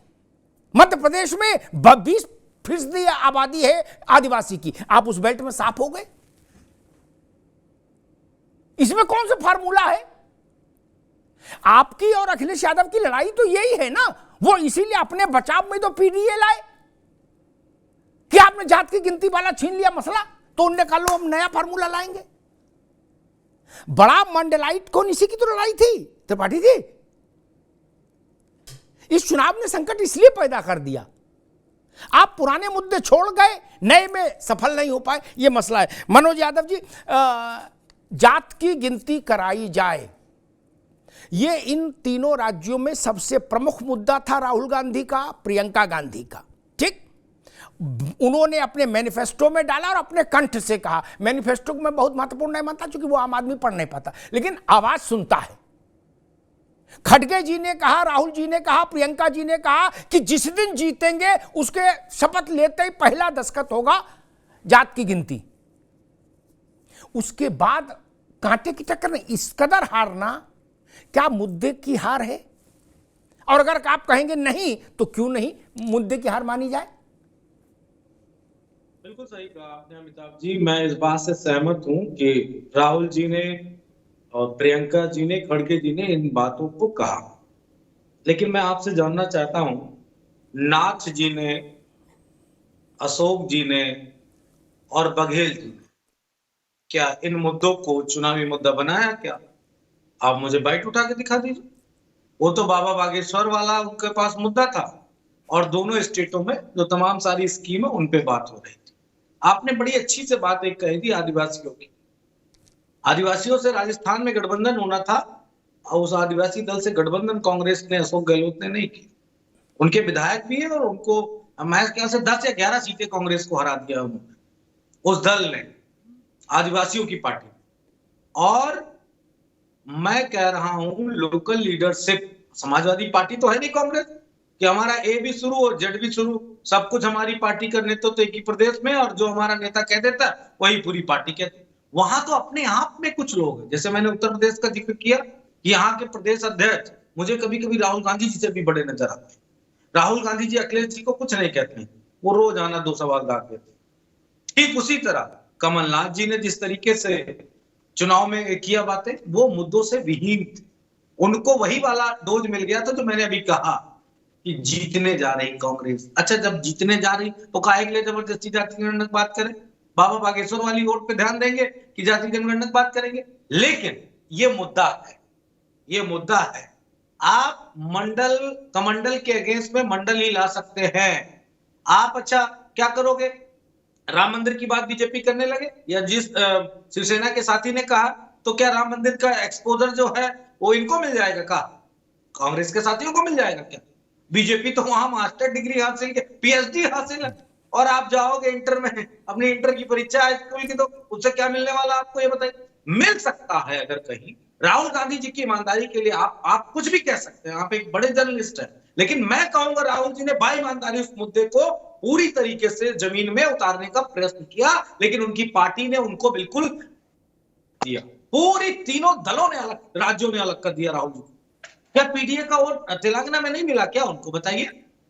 मध्य प्रदेश में 20% आबादी है आदिवासी की, आप उस बेल्ट में साफ हो गए। इसमें कौन सा फार्मूला है? आपकी और अखिलेश यादव की लड़ाई तो यही है ना, वो इसीलिए अपने बचाव में तो पीडीए लाए कि आपने जात की गिनती वाला छीन लिया मसला, तो उनने कहा लो हम नया फार्मूला लाएंगे। बड़ा मंडलाइट कौन, इसी की तो लड़ाई थी त्रिपाठी जी। इस चुनाव ने संकट इसलिए पैदा कर दिया, आप पुराने मुद्दे छोड़ गए, नए में सफल नहीं हो पाए, यह मसला है। मनोज यादव जी, जात की गिनती कराई जाए, यह इन तीनों राज्यों में सबसे प्रमुख मुद्दा था राहुल गांधी का, प्रियंका गांधी का, ठीक। उन्होंने अपने मैनिफेस्टो में डाला और अपने कंठ से कहा। मैनिफेस्टो में बहुत महत्वपूर्ण नहीं मानता क्योंकि वो आम आदमी पढ़ नहीं पाता, लेकिन आवाज सुनता है। खड़गे जी ने कहा, राहुल जी ने कहा, प्रियंका जी ने कहा कि जिस दिन जीतेंगे उसके शपथ लेते ही पहला दस्तखत होगा जात की गिनती। उसके बाद कांटे की टक्कर नहीं, इस कदर हारना क्या मुद्दे की हार है? और अगर आप कहेंगे नहीं तो क्यों नहीं मुद्दे की हार मानी जाए? बिल्कुल सही कहा आपने अमिताभ जी, मैं इस बात से सहमत हूं कि राहुल जी ने और प्रियंका जी ने, खड़गे जी ने इन बातों को कहा, लेकिन मैं आपसे जानना चाहता हूं, नाथ जी ने, अशोक जी ने और बघेल जी ने क्या इन मुद्दों को चुनावी मुद्दा बनाया? क्या आप मुझे बाइट उठा के दिखा दीजिए। वो तो बाबा बागेश्वर वाला उनके पास मुद्दा था, और दोनों स्टेटों में जो तमाम सारी स्कीम है उन पे बात हो रही थी। आपने बड़ी अच्छी से बात एक कही थी आदिवासियों की। आदिवासियों से राजस्थान में गठबंधन होना था, और उस आदिवासी दल से गठबंधन कांग्रेस ने, अशोक गहलोत ने नहीं की। उनके विधायक भी है और उनको मैं क्या से 10 या 11 सीटें कांग्रेस को हरा दिया उन्होंने, उस दल ने, आदिवासियों की पार्टी। और मैं कह रहा हूं लोकल लीडरशिप, समाजवादी पार्टी तो है नहीं कांग्रेस कि हमारा ए भी शुरू और जेड भी शुरू, सब कुछ हमारी पार्टी का नेतृत्व तो एक ही प्रदेश में, और जो हमारा नेता कह देता है वही पूरी पार्टी कहती है। वहां तो अपने आप में कुछ लोग हैं, जैसे मैंने उत्तर प्रदेश का जिक्र किया, यहाँ के प्रदेश अध्यक्ष मुझे कभी कभी राहुल गांधी जी से भी बड़े नजर आते हैं। राहुल गांधी जी अखिलेश जी को कुछ नहीं कहते हैं, वो रोज आना 2 सवाल दाग देते। ठीक उसी तरह कमलनाथ जी ने जिस तरीके से चुनाव में किया बातें, वो मुद्दों से विहीन थे। उनको वही वाला डोज मिल गया था जो मैंने अभी कहा कि जीतने जा रही कांग्रेस। अच्छा, जब जीतने जा रही तो काहे के लिए जबरदस्ती जाति जनगणना की बात करें? बाबा बागेश्वर वाली वोट पे ध्यान देंगे कि जाति जनगणना की बात करेंगे? लेकिन ये मुद्दा है, ये मुद्दा है। आप मंडल कमंडल के अगेंस्ट में मंडल ही ला सकते हैं आप। अच्छा, क्या करोगे? राम मंदिर की बात बीजेपी करने लगे, या जिस शिवसेना के साथी ने कहा, तो क्या राम मंदिर का एक्सपोजर जो है वो इनको मिल जाएगा? का कांग्रेस के साथियों को मिल जाएगा क्या? बीजेपी तो वहां मास्टर डिग्री हासिल के, पीएचडी हासिल है, और आप जाओगे इंटर में, अपनी इंटर की परीक्षा है स्कूल की, तो उससे क्या मिलने वाला आपको ये बताइए? मिल सकता है अगर कहीं। राहुल गांधी जी की ईमानदारी के लिए आप कुछ भी कह सकते हैं, आप एक बड़े जर्नलिस्ट हैं, लेकिन मैं कहूंगा राहुल जी ने बाईमानदारी उस मुद्दे को पूरी तरीके से जमीन में उतारने का प्रयत्न किया, लेकिन उनकी पार्टी ने उनको बिल्कुल दिया, पूरी तीनों दलों ने अलग राज्यों में अलग कर दिया राहुल जी। क्या पीडीए का वोट तेलंगाना में नहीं मिला क्या? उनको बताइए,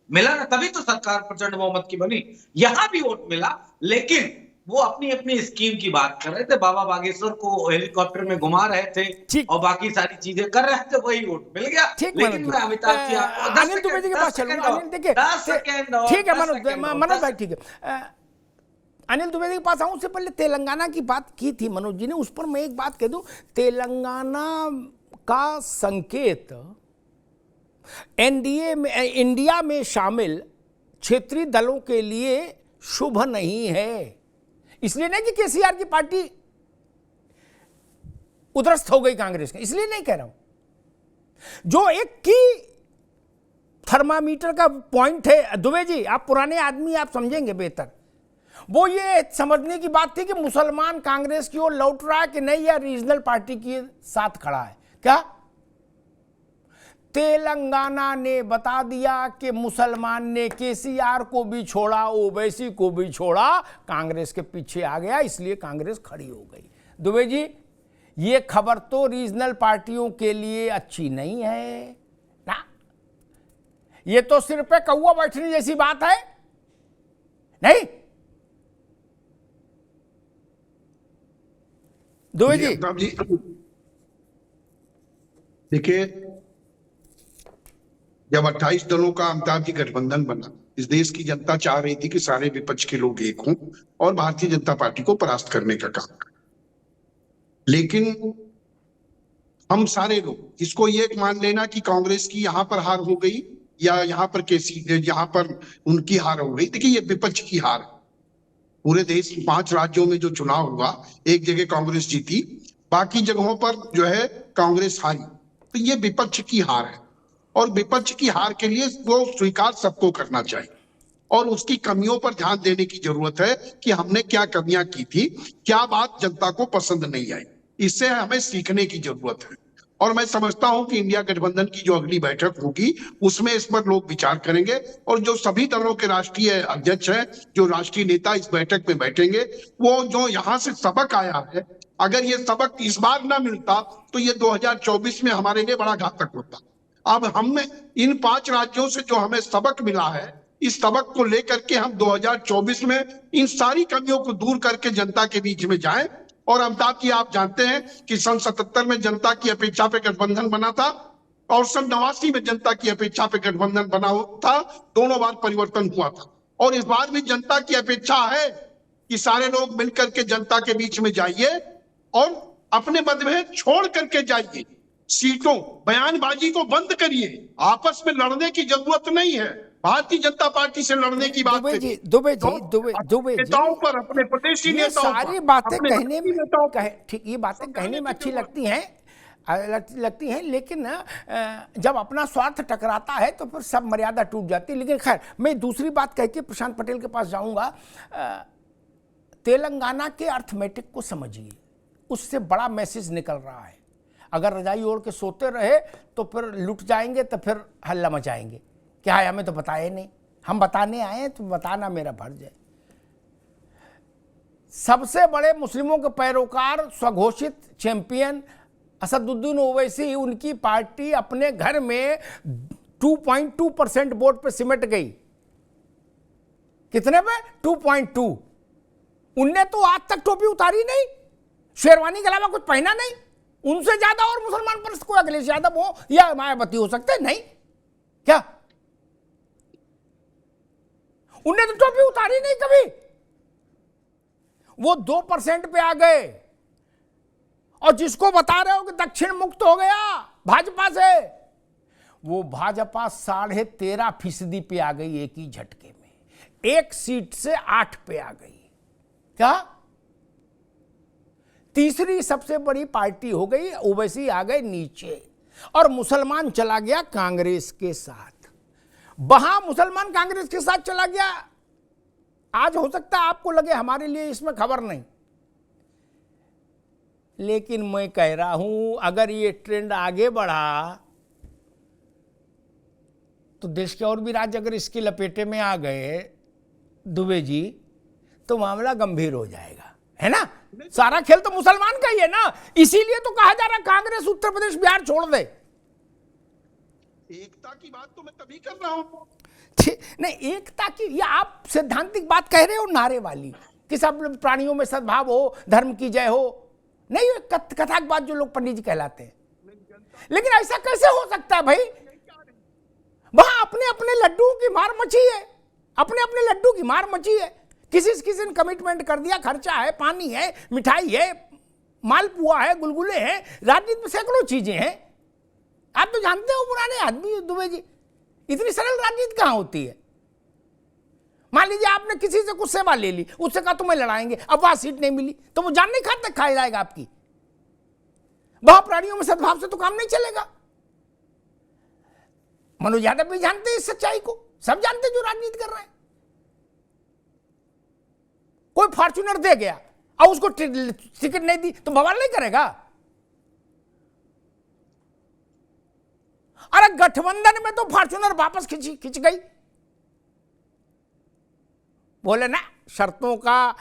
मिला ना, तभी तो सरकार प्रचंड बहुमत की बनी। यहां भी वोट मिला, लेकिन वो अपनी अपनी स्कीम की बात कर रहे थे। बाबा बागेश्वर को हेलीकॉप्टर में घुमा रहे थे और बाकी सारी चीजें कर रहे थे, वही वोट मिल गया। लेकिन मैं अमिताभ जी अनिल दुबे जी के पास चलूंगा। अनिल देखिए, ठीक है मनोज भाई, ठीक है, अनिल दुबे जी के पास आऊं। उससे पहले तेलंगाना की बात की थी मनोज जी ने, उस पर मैं एक बात कह दूं। तेलंगाना का संकेत एनडीए में, इंडिया में शामिल क्षेत्रीय दलों के लिए शुभ नहीं है। इसलिए नहीं कि केसीआर की पार्टी उद्रस्त हो गई कांग्रेस के, इसलिए नहीं कह रहा हूं। जो एक की थर्मामीटर का पॉइंट है, दुबे जी आप पुराने आदमी, आप समझेंगे बेहतर, वो ये समझने की बात थी कि मुसलमान कांग्रेस की ओर लौट रहा है कि नहीं, या रीजनल पार्टी के साथ खड़ा है। क्या तेलंगाना ने बता दिया कि मुसलमान ने केसीआर को भी छोड़ा, ओवैसी को भी छोड़ा, कांग्रेस के पीछे आ गया, इसलिए कांग्रेस खड़ी हो गई। दुबे जी, ये खबर तो रीजनल पार्टियों के लिए अच्छी नहीं है ना। ये तो सिर पे कौवा बैठने जैसी बात है, नहीं दुबे जी? देखिए, जब 28 दलों का अमिताभ जी गठबंधन बना, इस देश की जनता चाह रही थी कि सारे विपक्ष के लोग एक हों और भारतीय जनता पार्टी को परास्त करने का काम करें। लेकिन हम सारे लोग इसको ये मान लेना कि कांग्रेस की यहां पर हार हो गई या यहां पर उनकी हार हो गई। देखिए, ये विपक्ष की हार है। पूरे देश 5 राज्यों में जो चुनाव हुआ, एक जगह कांग्रेस जीती, बाकी जगहों पर जो है कांग्रेस हारी। तो ये विपक्ष की हार है, और विपक्ष की हार के लिए वो स्वीकार सबको करना चाहिए, और उसकी कमियों पर ध्यान देने की जरूरत है कि हमने क्या कमियां की थी, क्या बात जनता को पसंद नहीं आई। इससे हमें सीखने की जरूरत है। और मैं समझता हूं कि इंडिया गठबंधन की जो अगली बैठक होगी, उसमें इस पर लोग विचार करेंगे, और जो सभी दलों के राष्ट्रीय अध्यक्ष हैं, जो राष्ट्रीय नेता इस बैठक में बैठेंगे, वो जो यहाँ से सबक आया है, अगर ये सबक इस बार ना मिलता तो ये 2024 में हमारे लिए बड़ा घातक होता। अब हमने इन 5 राज्यों से जो हमें सबक मिला है, इस सबक को लेकर के हम 2024 में इन सारी कमियों को दूर करके जनता के बीच में जाएं। और अमिताभ जी, आप जानते हैं कि सन 77 में जनता की अपेक्षा पे गठबंधन बना था, और सन 89 में जनता की अपेक्षा पे गठबंधन बना था। दोनों बार परिवर्तन हुआ था, और इस बार भी जनता की अपेक्षा है कि सारे लोग मिलकर के जनता के बीच में जाइए और अपने मतभेद छोड़ करके जाइए। सीटों, बयानबाजी को बंद करिए। आपस में लड़ने की जरूरत नहीं है। भारतीय जनता पार्टी से लड़ने की बात करिए। दुबे जी नेताओं पर, अपने प्रदेशी ये नेताओं सारी बातें कहने में, ठीक, ये बातें कहने में अच्छी लगती हैं, लेकिन जब अपना स्वार्थ टकराता है तो फिर सब मर्यादा टूट जाती है। लेकिन खैर, मैं दूसरी बात कह के प्रशांत पटेल के पास जाऊंगा। तेलंगाना के अर्थमेटिक को समझिए, उससे बड़ा मैसेज निकल रहा है। अगर रजाई ओढ़ के सोते रहे तो फिर लुट जाएंगे, तो फिर हल्ला मचाएंगे, क्या है हमें तो बताए नहीं, हम बताने आए हैं तो बताना मेरा फर्ज है। सबसे बड़े मुस्लिमों के पैरोकार, स्वघोषित चैंपियन असदुद्दीन ओवैसी, उनकी पार्टी अपने घर में 2.2% वोट पे सिमट गई। कितने पे? 2.2। उनने तो आज तक टोपी उतारी नहीं, शेरवानी के अलावा कुछ पहना नहीं। उनसे ज्यादा और मुसलमान पर कोई अखिलेश यादव हो या मायावती हो सकते नहीं क्या? उनने तो टोपी उतारी नहीं कभी। वो 2% पे आ गए, और जिसको बता रहे हो कि दक्षिण मुक्त हो गया भाजपा से, वो भाजपा 13.5% पे आ गई एक ही झटके में। 1 सीट से 8 पे आ गई। क्या? तीसरी सबसे बड़ी पार्टी हो गई, ओवैसी आ गए नीचे, और मुसलमान चला गया कांग्रेस के साथ। वहां मुसलमान कांग्रेस के साथ चला गया। आज हो सकता है आपको लगे हमारे लिए इसमें खबर नहीं, लेकिन मैं कह रहा हूं, अगर ये ट्रेंड आगे बढ़ा तो देश के और भी राज्य अगर इसके लपेटे में आ गए दुबे जी, तो मामला गंभीर हो जाएगा, है ना? सारा खेल तो मुसलमान का ही है ना, इसीलिए तो कहा जा रहा कांग्रेस उत्तर प्रदेश बिहार छोड़ दे। एकता की बात तो मैं तभी कर रहा हूं। नहीं, एकता की, ये आप सैद्धांतिक बात कह रहे हो नारे वाली कि सब प्राणियों में सद्भाव हो, धर्म की जय हो, नहीं कथा की बात जो लोग पंडित जी कहलाते हैं। लेकिन ऐसा कैसे हो सकता है भाई? वहां अपने अपने लड्डू की मार मची है, अपने अपने लड्डू की मार मची है। किसी ने कमिटमेंट कर दिया, खर्चा है, पानी है, मिठाई है, मालपुआ है, गुलगुले हैं, राजनीति में सैकड़ों चीजें हैं। आप तो जानते हो पुराने आदमी दुबे जी, इतनी सरल राजनीति कहां होती है? मान लीजिए आपने किसी से कुछ सेवा ले ली, उससे कहा तुम्हें लड़ाएंगे, अब वहां सीट नहीं मिली तो वो जान नहीं खाते खाया जाएगा आपकी। वहां प्राणियों में सद्भाव से तो काम नहीं चलेगा। मनोज यादव भी जानते हैं इस सच्चाई को, सब जानते जो राजनीति कर रहे हैं। कोई फॉर्च्यूनर दे गया और उसको टिकट नहीं दी तो बवाल नहीं करेगा? अरे गठबंधन में तो फॉर्च्यूनर वापस खिंच गई, बोले ना शर्तों का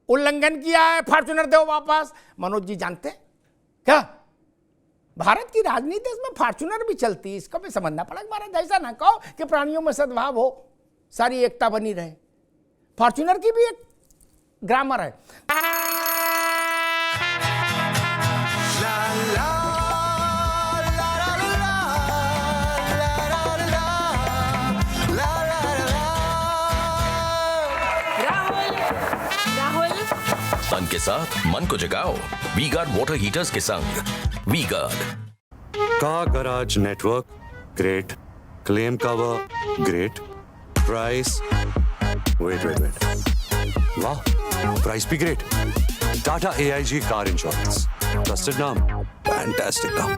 उल्लंघन किया है, फॉर्च्यूनर दो वापस। मनोज जी जानते क्या भारत की राजनीति इसमें फॉर्च्यूनर भी चलती है, इसका भी समझना पड़ेगा। महाराज ऐसा ना कहो कि प्राणियों में सद्भाव हो, सारी एकता बनी रहे। फॉर्च्यूनर की भी एक ग्रामर है। तन के साथ मन को जगाओ वी गार्ड वाटर हीटर्स के संग। वी गार्ड का garage network great, claim cover great, price wait वाह, प्राइस भी great. Tata AIG car insurance, trusted नाम, फैंटास्टिक नाम।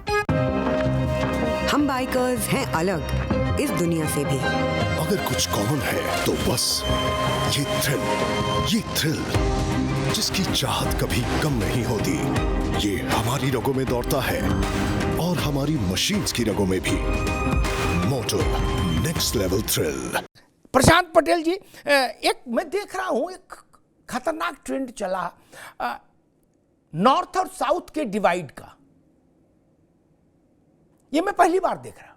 हम बाइकर्स हैं अलग इस दुनिया से भी। अगर कुछ कॉमन है तो बस ये थ्रिल जिसकी चाहत कभी कम नहीं होती, ये हमारी रगों में दौड़ता है और हमारी मशीन्स की रगों में भी। Moto next level thrill. प्रशांत पटेल जी, एक मैं देख रहा हूं एक खतरनाक ट्रेंड चला नॉर्थ और साउथ के डिवाइड का। ये मैं पहली बार देख रहा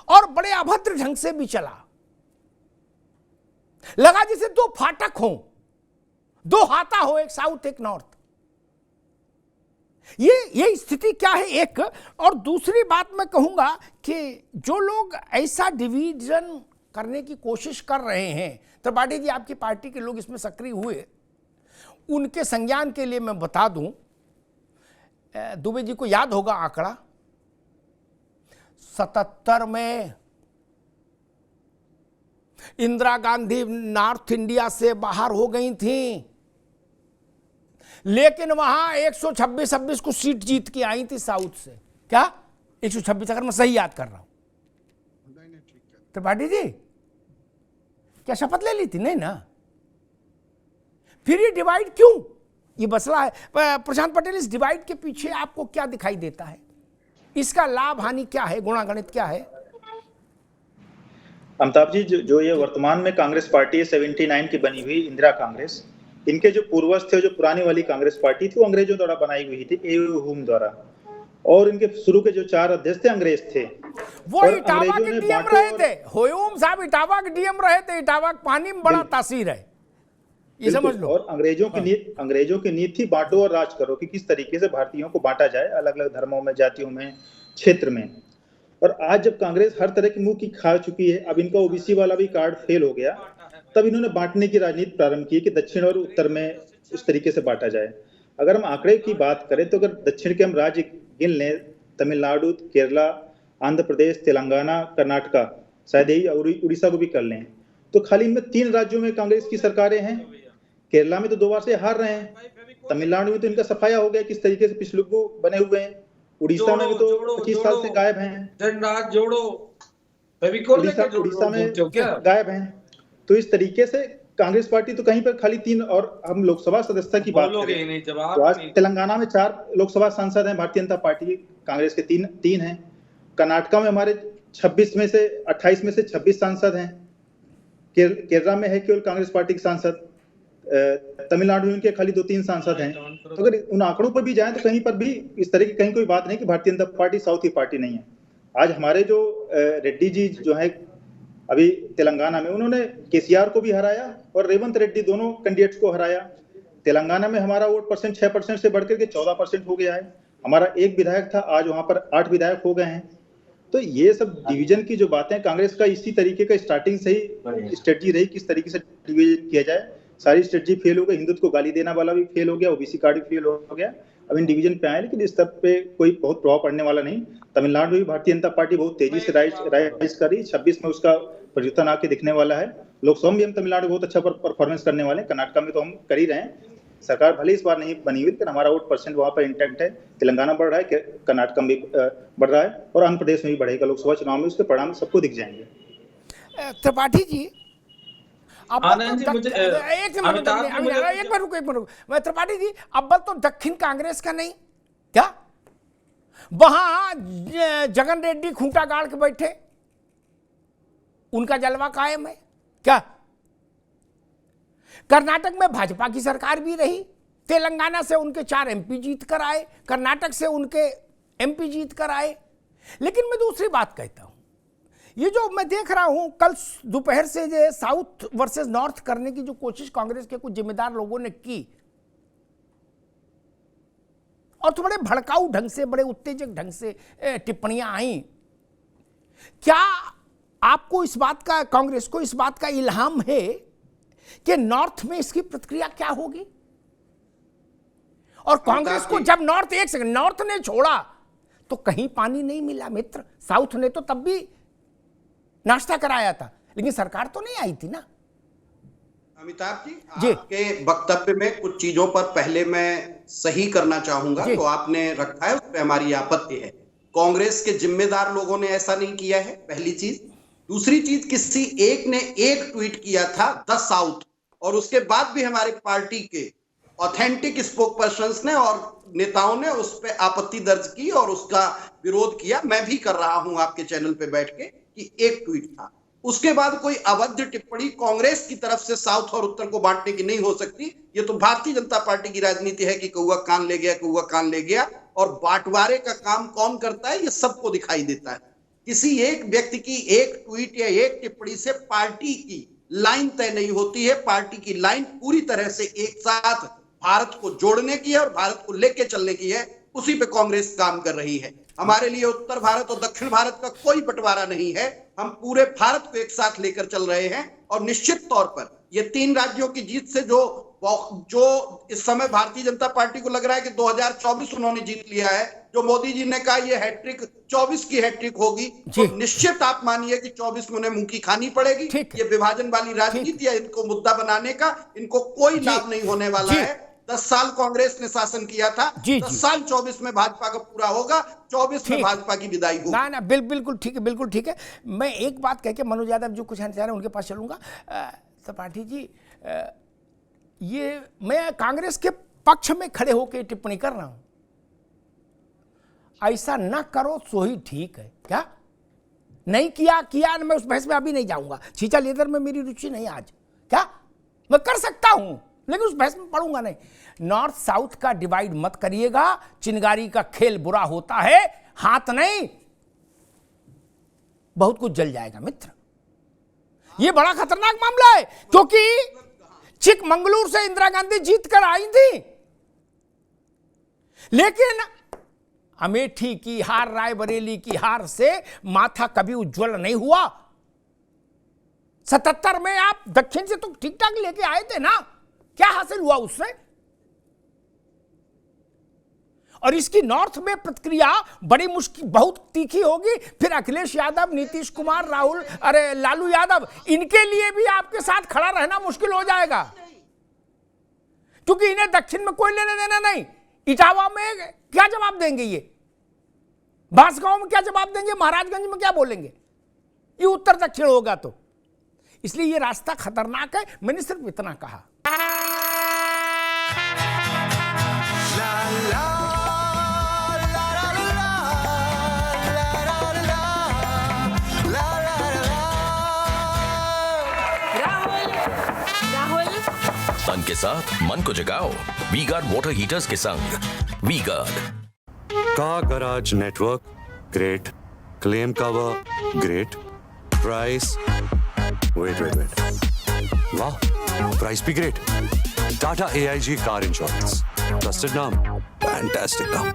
और बड़े अभद्र ढंग से भी चला। लगा जैसे दो फाटक हो, दो हाथा हो, एक साउथ एक नॉर्थ। ये स्थिति क्या है एक। और दूसरी बात मैं कहूंगा कि जो लोग ऐसा डिवीजन करने की कोशिश कर रहे हैं, त्रिपाठी जी आपकी पार्टी के लोग इसमें सक्रिय हुए, उनके संज्ञान के लिए मैं बता दूं, दुबे जी को याद होगा आंकड़ा 77 में इंदिरा गांधी नॉर्थ इंडिया से बाहर हो गई थी, लेकिन वहां 126 को सीट जीत के आई थी साउथ से। क्या 126, अगर मैं सही याद कर रहा हूं त्रिपाठी जी? क्या शपथ ले ली थी? नहीं ना। फिर ये डिवाइड क्यों? ये मसला है। प्रशांत पटेल, इस डिवाइड के पीछे आपको क्या दिखाई देता है? इसका लाभ हानि क्या है, गुणागणित क्या है? अमिताभ जी, जो ये वर्तमान में कांग्रेस पार्टी है 79 की बनी हुई इंदिरा कांग्रेस, इनके जो पूर्वज थे, जो पुरानी वाली कांग्रेस पार्टी थी, वो अंग्रेजों द्वारा बनाई हुई थी, ए.यू. हुम द्वारा। और इनके शुरू के जो 4 अध्यक्ष थे अंग्रेज थे। वो इटावा के डीएम रहे थे, हुम साहब इटावा के डीएम रहे थे। इटावा पानी में बड़ा तासीर है, ये समझ लो। और अंग्रेजों की नीति थी बांटो और राज करो, कि किस तरीके से भारतीयों को बांटा जाए अलग अलग धर्मों में, जातियों में, क्षेत्र में। और आज जब कांग्रेस हर तरह की मुंह की खा चुकी है, अब इनका ओबीसी वाला भी कार्ड फेल हो गया, तब इन्होंने बांटने की राजनीति प्रारंभ की कि दक्षिण और उत्तर में उस तरीके से बांटा जाए। अगर हम आंकड़े की बात करें तो अगर दक्षिण के हम राज्य गिन लें, तमिलनाडु, केरला, आंध्र प्रदेश, तेलंगाना, कर्नाटका, शायद यही उड़ीसा को भी कर लें, तो खाली इनमें 3 राज्यों में कांग्रेस की सरकारें हैं। केरला में तो 2 बार से हार रहे हैं, तमिलनाडु में तो इनका सफाया हो गया किस तरीके से पिछलुग्गू बने हुए हैं, उड़ीसा में भी तो 25 साल से गायब हैं, उड़ीसा में गायब हैं। तो इस तरीके से कांग्रेस पार्टी तो कहीं पर खाली 3, और हम लोकसभा सदस्यता की बात करें तो आज तेलंगाना में 4 लोकसभा सांसद हैं भारतीय जनता पार्टी की, कांग्रेस के 3 हैं। कर्नाटका में हमारे 28 में से 26 सांसद हैं। केरला में है केवल कांग्रेस पार्टी के सांसद। तमिलनाडु में उनके खाली 2-3 सांसद हैं। तो अगर उन आंकड़ों पर भी जाएं तो कहीं पर भी इस तरह की कहीं कोई बात नहीं कि भारतीय जनता पार्टी साउथ की पार्टी नहीं है। आज हमारे जो रेड्डी जी जो है अभी तेलंगाना में, उन्होंने केसीआर को भी हराया और रेवंत रेड्डी, दोनों कैंडिडेट्स को हराया। तेलंगाना में हमारा वोट परसेंट 6% से बढ़कर के 14% हो गया है। हमारा एक विधायक था, आज वहां पर 8 विधायक हो गए हैं। तो ये सब डिवीजन की जो बातें, कांग्रेस का इसी तरीके का स्टार्टिंग से ही स्ट्रेटजी रही, किस तरीके से डिवीजन किया जाए। सारी स्ट्रेटजी फेल हो गई, हिंदुत्व को गाली देना वाला भी फेल हो गया, ओबीसी कार्ड भी फेल हो गया। अब इन डिवीजन पे आए, लेकिन इस स्तर पे कोई बहुत प्रभाव पड़ने वाला नहीं। तमिलनाडु में भी भारतीय जनता पार्टी बहुत तेजी से राइज कर रही, 26 में उसका परिवर्तन आके दिखने वाला है। लोकसभा में हम तमिलनाडु बहुत अच्छा परफॉर्मेंस करने वाले हैं, कर्नाटक में तो हम कर ही रहे हैं। सरकार भले इस बार नहीं बनी हुई, लेकिन हमारा वोट परसेंट वहां पर इंटैक्ट है। तेलंगाना बढ़ रहा है, कर्नाटक में भी बढ़ रहा है और आंध्र प्रदेश में भी बढ़ेगा। लोकसभा चुनाव में उसके परिणाम सबको दिख जाएंगे। त्रिपाठी जी, आनंद जी, मुझे एक बार रुको। मैं त्रिपाठी जी, अव्वल तो दक्षिण कांग्रेस का नहीं क्या, वहां जगन रेड्डी खूंटा गाड़ के बैठे, उनका जलवा कायम है क्या? कर्नाटक में भाजपा की सरकार भी रही, तेलंगाना से उनके 4 एमपी जीत कर आए, कर्नाटक से उनके एमपी जीत कर आए। लेकिन मैं दूसरी बात कहता हूं, ये जो मैं देख रहा हूं कल दोपहर से जो साउथ वर्सेस नॉर्थ करने की जो कोशिश कांग्रेस के कुछ जिम्मेदार लोगों ने की, और तो बड़े भड़काऊ ढंग से, बड़े उत्तेजक ढंग से टिप्पणियां आई। क्या आपको इस बात का, कांग्रेस को इस बात का इल्हाम है कि नॉर्थ में इसकी प्रतिक्रिया क्या होगी? और कांग्रेस को जब नॉर्थ ने छोड़ा तो कहीं पानी नहीं मिला मित्र, साउथ ने तो तब भी नाश्ता कराया था, लेकिन सरकार तो नहीं आई थी ना। अमिताभ जी, आपके वक्तव्य में कुछ चीजों पर पहले मैं सही करना चाहूंगा। तो आपने रखा है, उस पर हमारी आपत्ति है। कांग्रेस के जिम्मेदार लोगों ने ऐसा नहीं किया है, पहली चीज। दूसरी चीज, किसी एक ने एक ट्वीट किया था द साउथ, और उसके बाद भी हमारे पार्टी के ऑथेंटिक स्पोक पर्सन्स ने और नेताओं ने उस पर आपत्ति दर्ज की और उसका विरोध किया। मैं भी कर रहा हूं आपके चैनल पे बैठ के कि एक ट्वीट था। उसके बाद कोई अवैध टिप्पणी कांग्रेस की तरफ से साउथ और उत्तर को बांटने की नहीं हो सकती। ये तो भारतीय जनता पार्टी की राजनीति है कि कौवा कान ले गया, कौवा कान ले गया। और बांटवारे का काम कौन करता है, ये सबको दिखाई देता है। किसी एक व्यक्ति की एक ट्वीट या एक टिप्पणी से पार्टी की लाइन तय नहीं होती है। पार्टी की लाइन पूरी तरह से एक साथ भारत को जोड़ने की है और भारत को लेके चलने की है। उसी पे कांग्रेस काम कर रही है। हमारे लिए उत्तर भारत और दक्षिण भारत का कोई बंटवारा नहीं है। हम पूरे भारत को एक साथ लेकर चल रहे हैं। और निश्चित तौर पर ये 3 राज्यों की जीत से जो इस समय भारतीय जनता पार्टी को लग रहा है कि 2024 उन्होंने जीत लिया है, जो मोदी जी ने कहा ये हैट्रिक 24 की हैट्रिक होगी, तो निश्चित आप मानिए कि 24 में उन्हें मुंह की खानी पड़ेगी। ये विभाजन वाली राजनीति है, इनको मुद्दा बनाने का इनको कोई लाभ नहीं होने वाला है। 10 साल कांग्रेस ने शासन किया था, 10 साल 24 में भाजपा का पूरा होगा, 24 में भाजपा की विदाई होगी। ना बिल्कुल ठीक है, बिल्कुल ठीक है। मैं एक बात कह के मनोज यादव जो कुछ चाह रहे हैं उनके पास चलूंगा। त्रिपाठी जी, ये मैं कांग्रेस के पक्ष में खड़े होकर टिप्पणी कर रहा हूं, ऐसा ना करो सो ही ठीक है। क्या नहीं किया मैं उस बहस में अभी नहीं जाऊंगा। छींचा लेदर में मेरी रुचि नहीं आज। क्या मैं कर सकता हूं, लेकिन उस बहस में पढ़ूंगा नहीं। नॉर्थ साउथ का डिवाइड मत करिएगा, चिंगारी का खेल बुरा होता है, हाथ नहीं बहुत कुछ जल जाएगा मित्र। यह बड़ा खतरनाक मामला है, क्योंकि चिकमंगलुरु से इंदिरा गांधी जीत कर आई थी, लेकिन अमेठी की हार, रायबरेली की हार से माथा कभी उज्जवल नहीं हुआ। 77 में आप दक्षिण से तो ठीक ठाक लेके आए थे ना, क्या हासिल हुआ उससे? और इसकी नॉर्थ में प्रतिक्रिया बड़ी मुश्किल, बहुत तीखी होगी। फिर अखिलेश यादव, नीतीश कुमार, राहुल, लालू यादव, इनके लिए भी आपके साथ खड़ा रहना मुश्किल हो जाएगा, क्योंकि इन्हें दक्षिण में कोई लेने देना नहीं। इटावा में क्या जवाब देंगे, ये बांसगांव में क्या जवाब देंगे, महाराजगंज में क्या बोलेंगे? ये उत्तर दक्षिण होगा। तो इसलिए ये रास्ता खतरनाक है। मैंने सिर्फ इतना कहा। सन के के साथ मन को जगाओ वी गार्ड वाटर हीटर्स के संग V guard. Car garage network great, claim cover great, price wait, वाह प्राइस भी great. Tata AIG car insurance, trusted नाम, फैंटास्टिक नाम।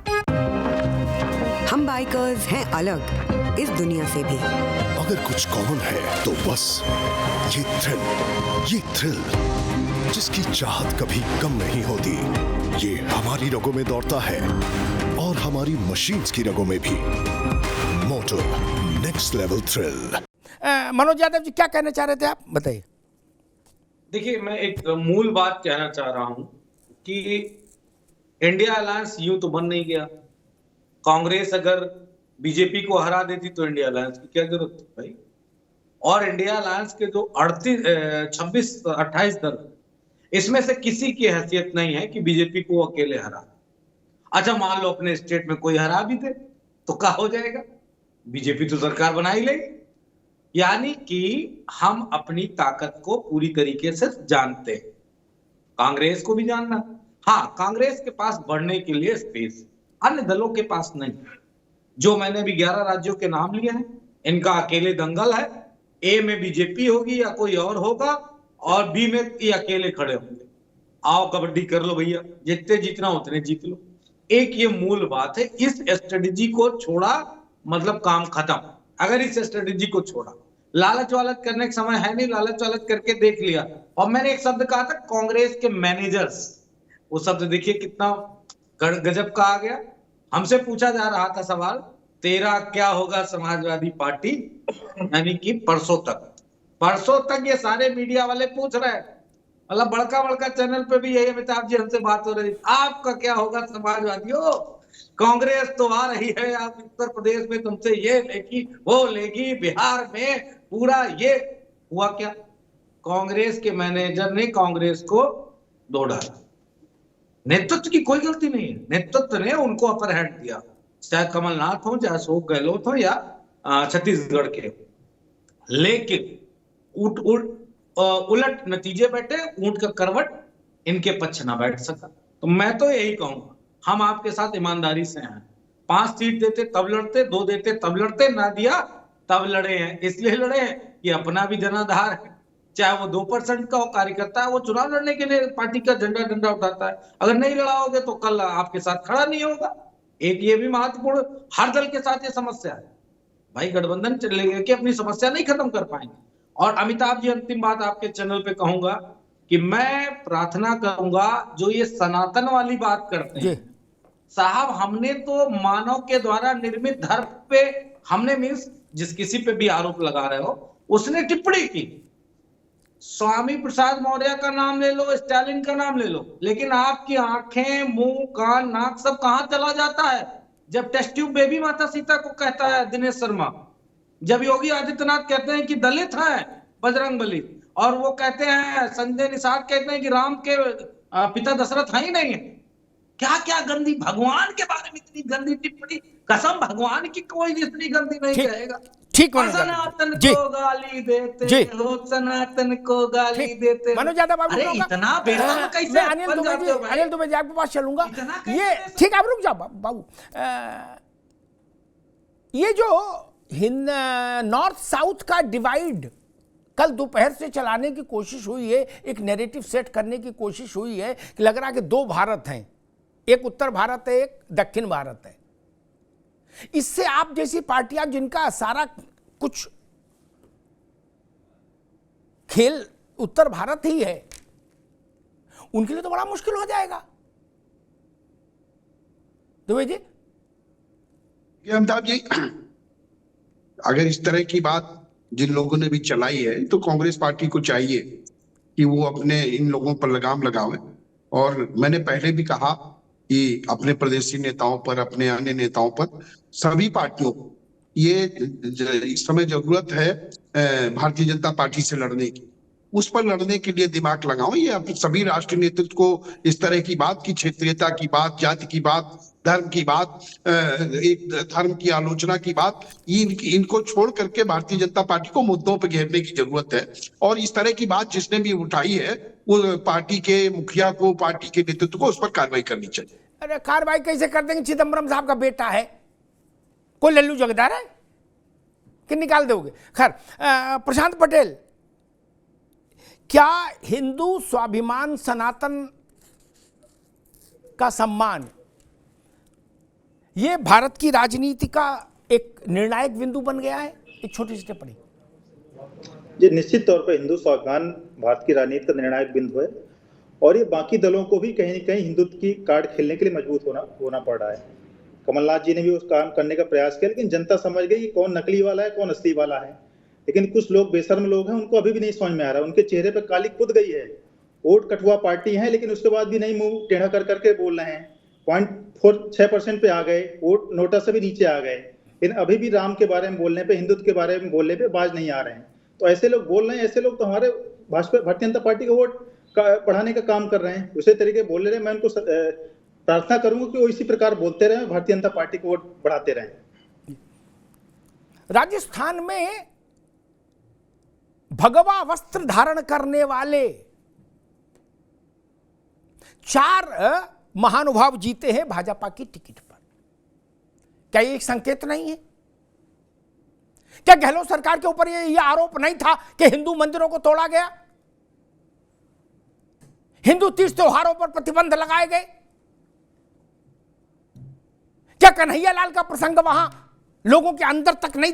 हम बाइकर्स हैं अलग इस दुनिया से भी। अगर कुछ कॉमन है तो बस ये थ्रिल जिसकी चाहत कभी कम नहीं होती, ये हमारी रगों में दौड़ता है और हमारी मशीन्स की रगों में भी। Moto next level thrill. Manoj Yadav ji क्या कहना चाह रहे थे आप, बताइए। देखिए, मैं एक मूल बात कहना चाह रहा हूं कि इंडिया अलायंस यूं तो बन नहीं गया। कांग्रेस अगर बीजेपी को हरा देती तो इंडिया अलायंस की क्या जरूरत थी भाई। और इंडिया अलायंस के जो 26-28 दल, इसमें से किसी की हैसियत नहीं है कि बीजेपी को अकेले हरा। अच्छा, मान लो अपने स्टेट में कोई हरा भी दे तो क्या हो जाएगा, बीजेपी तो सरकार बना ही लेगी। यानी कि हम अपनी ताकत को पूरी तरीके से जानते हैं, कांग्रेस को भी जानना। हाँ, कांग्रेस के पास बढ़ने के लिए स्पेस अन्य दलों के पास नहीं। जो मैंने भी 11 राज्यों के नाम लिए हैं, इनका अकेले दंगल है। ए में बीजेपी होगी या कोई और होगा, और बी में ये अकेले खड़े होंगे। आओ कबड्डी कर लो भैया, जितने जीतना उतने जीत लो। एक ये मूल बात है। इस स्ट्रेटेजी को छोड़ा मतलब काम खत्म। अगर इस स्ट्रेटेजी को छोड़ा, लालच वालच करने का समय है नहीं, लालच वालच करके देख लिया। और मैंने एक शब्द कहा था, कांग्रेस के मैनेजर्स, वो शब्द देखिए कितना गजब का आ गया। हमसे पूछा जा रहा था सवाल, तेरा क्या होगा समाजवादी पार्टी, यानी कि परसों तक ये सारे मीडिया वाले पूछ रहे हैं। मतलब बड़का चैनल पे भी यही अमिताभ जी हमसे बात हो रही, आपका क्या होगा समाजवादियों, कांग्रेस तो आ रही है, आप उत्तर प्रदेश में तुमसे ये लेगी वो लेगी, बिहार में पूरा ये हुआ। क्या कांग्रेस के मैनेजर ने कांग्रेस को दो डाला। नेतृत्व की कोई गलती नहीं है, नेतृत्व ने उनको अपर हैंड दिया, चाहे कमलनाथ हो, चाहे अशोक गहलोत हो, या छत्तीसगढ़ के। लेकिन उलट नतीजे बैठे, ऊंट का करवट इनके पक्ष ना बैठ सका। तो मैं तो यही कहूंगा, हम आपके साथ ईमानदारी से हैं। 5 सीट देते तब लड़ते, 2 देते तब लड़ते, ना दिया तब लड़े हैं। इसलिए लड़े हैं कि अपना भी जनाधार है, चाहे वो 2% का हो कार्यकर्ता है, वो चुनाव लड़ने के लिए पार्टी का झंडा उठाता है। अगर नहीं लड़ाओगे तो कल आपके साथ खड़ा नहीं होगा। एक ये भी महत्वपूर्ण, हर दल के साथ ये समस्या है भाई, गठबंधन चलेगा कि अपनी समस्या नहीं खत्म कर पाएंगे। और अमिताभ जी, अंतिम बात आपके चैनल पे कहूंगा कि मैं प्रार्थना करूंगा, जो ये सनातन वाली बात करते हैं साहब, हमने तो मानव के द्वारा निर्मित धर्म पे हमने मीन्स जिस किसी पे भी आरोप लगा रहे हो, उसने टिप्पणी की। स्वामी प्रसाद मौर्य का नाम ले लो, स्टालिन का नाम ले लो, लेकिन आपकी आंखें, मुंह, कान, नाक सब कहां चला जाता है जब टेस्ट ट्यूब बेबी माता सीता को कहता है दिनेश शर्मा, जब योगी आदित्यनाथ कहते हैं कि दलित है बजरंगबली, और वो कहते हैं संजय निषाद कहते हैं कि राम के पिता दशरथ है ही नहीं है। क्या क्या गंदी, भगवान के बारे में इतनी गंदी टिप्पणी, कसम भगवान की कोई इतनी गंदी नहीं कहेगा। ठीक, सनातन को गाली देते हो, सनातन को गाली देते। मनोज यादव, अरे इतना बेशर्म कैसे बन जाते हो भाई? अनिल दुबे जी आपके पास चलूंगा। ये ठीक, आप रुक जाओ बाबू। ये जो नॉर्थ साउथ का डिवाइड कल दोपहर से चलाने की कोशिश हुई है, एक नैरेटिव सेट करने की कोशिश हुई है कि लग रहा है कि 2 भारत हैं, एक उत्तर भारत है, एक दक्षिण भारत है। इससे आप जैसी पार्टियां जिनका सारा कुछ खेल उत्तर भारत ही है, उनके लिए तो बड़ा मुश्किल हो जाएगा। दुबे जी, अमिताभ जी, अगर इस तरह की बात जिन लोगों ने भी चलाई है, तो कांग्रेस पार्टी को चाहिए कि वो अपने इन लोगों पर लगाम लगावे। और मैंने पहले भी कहा कि अपने प्रदेशी नेताओं पर, अपने अन्य नेताओं पर, सभी पार्टियों को ये इस समय जरूरत है भारतीय जनता पार्टी से लड़ने की। उस पर लड़ने के लिए दिमाग लगाओ। ये अब सभी राष्ट्रीय नेतृत्व को इस तरह की बात की, क्षेत्रीयता की बात, जाति की बात, धर्म की बात, एक धर्म की आलोचना की बात, इनको छोड़ करके भारतीय जनता पार्टी को मुद्दों पर घेरने की जरूरत है। और इस तरह की बात जिसने भी उठाई है वो पार्टी के मुखिया को, पार्टी के नेतृत्व को उस पर कार्रवाई करनी चाहिए। अरे कार्रवाई कैसे कर देंगे? चिदम्बरम साहब का बेटा है, कोई लल्लू जगदार है कि निकाल दोगे? खैर, प्रशांत पटेल, क्या हिंदू स्वाभिमान सनातन का सम्मान ये भारत की राजनीति का एक निर्णायक बिंदु बन गया है? एक छोटी सी टिप्पणी। जी, निश्चित तौर पर हिंदू स्वाभिमान भारत की राजनीति का निर्णायक बिंदु है और ये बाकी दलों को भी कहीं न कहीं हिंदुत्व की कार्ड खेलने के लिए मजबूत होना पड़ रहा है। कमलनाथ जी ने भी उस काम करने का प्रयास किया, लेकिन जनता समझ गई कि कौन नकली वाला है, कौन असली वाला है। लेकिन कुछ लोग बेशर्म लोग हैं, उनको अभी भी नहीं समझ में आ रहा, उनके चेहरे पर काली कुद गई है। वोट कटुआ पार्टी है, लेकिन उसके बाद भी नहीं मुंह टेढ़ा कर करके बोल रहे हैं। 0.46% पे आ गए, वोट नोटा से भी नीचे आ गए, लेकिन अभी भी राम के बारे में बोलने पे, हिंदुत्व के बारे में बोलने पे बाज नहीं आ रहे हैं। तो ऐसे लोग बोल रहे हैं, ऐसे लोग तो हमारे भारतीय जनता पार्टी का वोट बढ़ाने का काम कर रहे हैं, उसी तरीके बोल रहे हैं। मैं उनको प्रार्थना करूंगा कि वो इसी प्रकार बोलते रहे, भारतीय जनता पार्टी को वोट बढ़ाते रहें। राजस्थान में भगवा वस्त्र धारण करने वाले 4 महानुभाव जीते हैं भाजपा की टिकट पर। क्या ये एक संकेत नहीं है? क्या गहलोत सरकार के ऊपर ये आरोप नहीं था कि हिंदू मंदिरों को तोड़ा गया, हिंदू तीज त्योहारों पर प्रतिबंध लगाए गए? क्या कन्हैया लाल का प्रसंग वहां लोगों के अंदर तक नहीं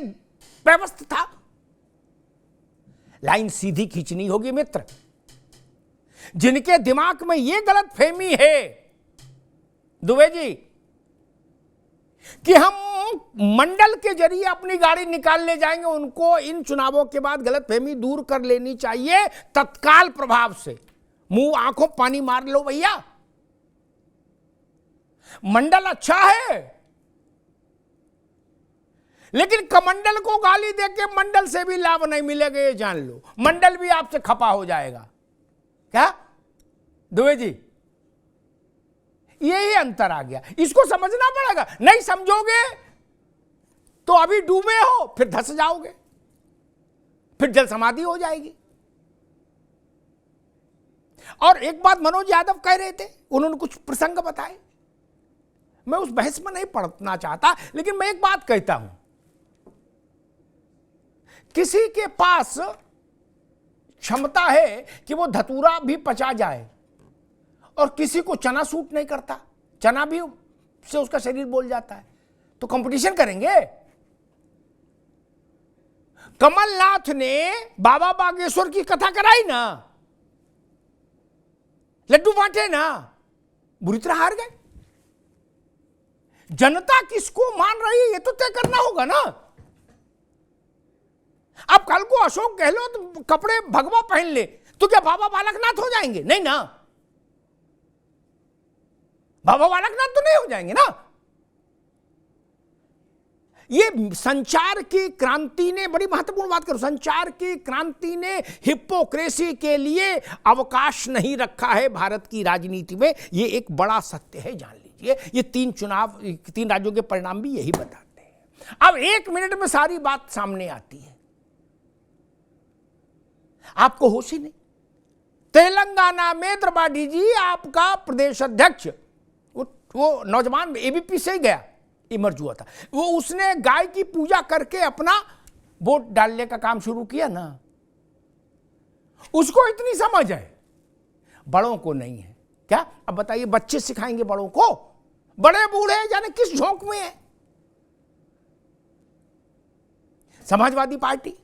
व्यवस्थ था? लाइन सीधी खींचनी होगी मित्र। जिनके दिमाग में यह गलत फहमी है दुबे जी कि हम मंडल के जरिए अपनी गाड़ी निकाल ले जाएंगे, उनको इन चुनावों के बाद गलत फहमी दूर कर लेनी चाहिए तत्काल प्रभाव से। मुंह आंखों पानी मार लो भैया। मंडल अच्छा है, लेकिन कमंडल को गाली देके मंडल से भी लाभ नहीं मिलेगा, ये जान लो। मंडल भी आपसे खपा हो जाएगा। क्या दुबे जी, यही अंतर आ गया, इसको समझना पड़ेगा। नहीं समझोगे तो अभी डूबे हो, फिर धंस जाओगे, फिर जल समाधि हो जाएगी। और एक बात मनोज यादव कह रहे थे, उन्होंने कुछ प्रसंग बताए, मैं उस बहस में नहीं पढ़ना चाहता, लेकिन मैं एक बात कहता हूं, किसी के पास क्षमता है कि वो धतूरा भी पचा जाए और किसी को चना सूट नहीं करता, चना भी से उसका शरीर बोल जाता है, तो कंपटीशन करेंगे। कमलनाथ ने बाबा बागेश्वर की कथा कराई ना, लड्डू बांटे ना, बुरी तरह हार गए। जनता किसको मान रही है ये तो तय करना होगा ना। अब कल को अशोक गहलोत कपड़े भगवा पहन ले तो क्या बाबा बालकनाथ हो जाएंगे? नहीं ना, बाबा बालकनाथ तो नहीं हो जाएंगे ना। ये संचार की क्रांति ने, बड़ी महत्वपूर्ण बात करो, संचार की क्रांति ने हिपोक्रेसी के लिए अवकाश नहीं रखा है भारत की राजनीति में। ये एक बड़ा सत्य है, जान लीजिए। ये 3 राज्यों के परिणाम भी यही बताते हैं। अब 1 मिनट में सारी बात सामने आती है, आपको होश ही नहीं। तेलंगाना में त्रिपाठी जी आपका प्रदेश अध्यक्ष, वो नौजवान एबीपी से गया, इमर्ज हुआ था, वो उसने गाय की पूजा करके अपना वोट डालने का काम शुरू किया ना। उसको इतनी समझ है, बड़ों को नहीं है। क्या अब बताइए, बच्चे सिखाएंगे बड़ों को? बड़े बूढ़े जाने किस झोंक में है। समाजवादी पार्टी,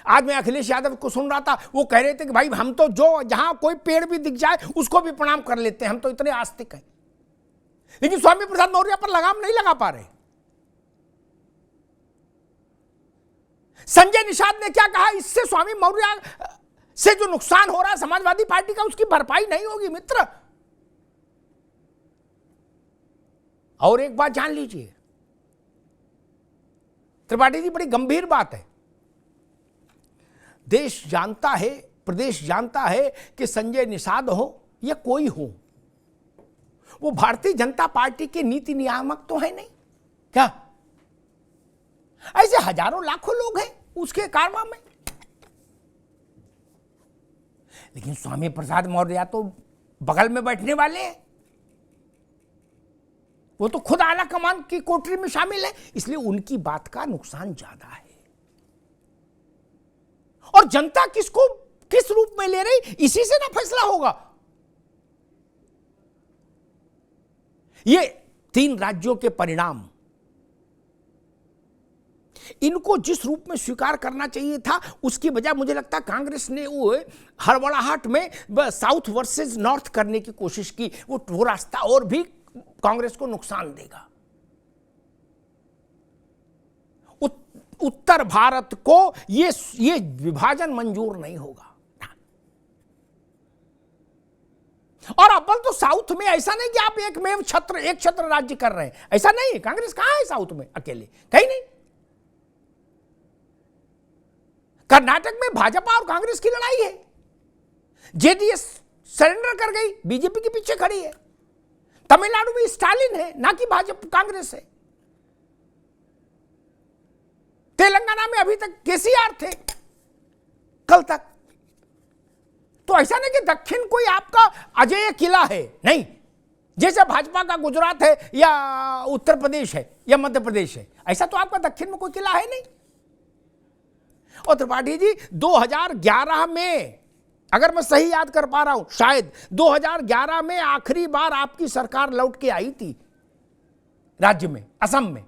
आज मैं अखिलेश यादव को सुन रहा था, वो कह रहे थे कि भाई हम तो जो जहां कोई पेड़ भी दिख जाए उसको भी प्रणाम कर लेते हैं, हम तो इतने आस्तिक हैं। लेकिन स्वामी प्रसाद मौर्य पर लगाम नहीं लगा पा रहे। संजय निषाद ने क्या कहा, इससे स्वामी मौर्य से जो नुकसान हो रहा है समाजवादी पार्टी का, उसकी भरपाई नहीं होगी मित्र। और एक बात जान लीजिए त्रिपाठी जी, बड़ी गंभीर बात है। देश जानता है, प्रदेश जानता है कि संजय निषाद हो या कोई हो, वो भारतीय जनता पार्टी के नीति नियामक तो है नहीं क्या? ऐसे हजारों लाखों लोग हैं उसके कारवा में। लेकिन स्वामी प्रसाद मौर्य तो बगल में बैठने वाले हैं, वो तो खुद आला कमान की कोठरी में शामिल है, इसलिए उनकी बात का नुकसान ज्यादा है। और जनता किसको किस रूप में ले रही, इसी से ना फैसला होगा। ये 3 राज्यों के परिणाम, इनको जिस रूप में स्वीकार करना चाहिए था, उसकी बजाय मुझे लगता है कांग्रेस ने वो हड़बड़ाहट में साउथ वर्सेस नॉर्थ करने की कोशिश की। वो रास्ता और भी कांग्रेस को नुकसान देगा। उत्तर भारत को ये विभाजन मंजूर नहीं होगा। और अव्वल तो साउथ में ऐसा नहीं कि आप एक छत्र राज्य कर रहे हैं, ऐसा नहीं है। कांग्रेस कहां है साउथ में अकेले? कहीं नहीं। कर्नाटक में भाजपा और कांग्रेस की लड़ाई है। जेडीएस सरेंडर कर गई, बीजेपी के पीछे खड़ी है। तमिलनाडु में स्टालिन है, ना कि भाजपा कांग्रेस है। तेलंगाना में अभी तक केसीआर थे कल तक। तो ऐसा नहीं कि दक्षिण कोई आपका अजेय किला है, नहीं। जैसे भाजपा का गुजरात है या उत्तर प्रदेश है या मध्य प्रदेश है, ऐसा तो आपका दक्षिण में कोई किला है नहीं। और त्रिपाठी जी 2011 में, अगर मैं सही याद कर पा रहा हूं, शायद 2011 में आखिरी बार आपकी सरकार लौट के आई थी राज्य में, असम में।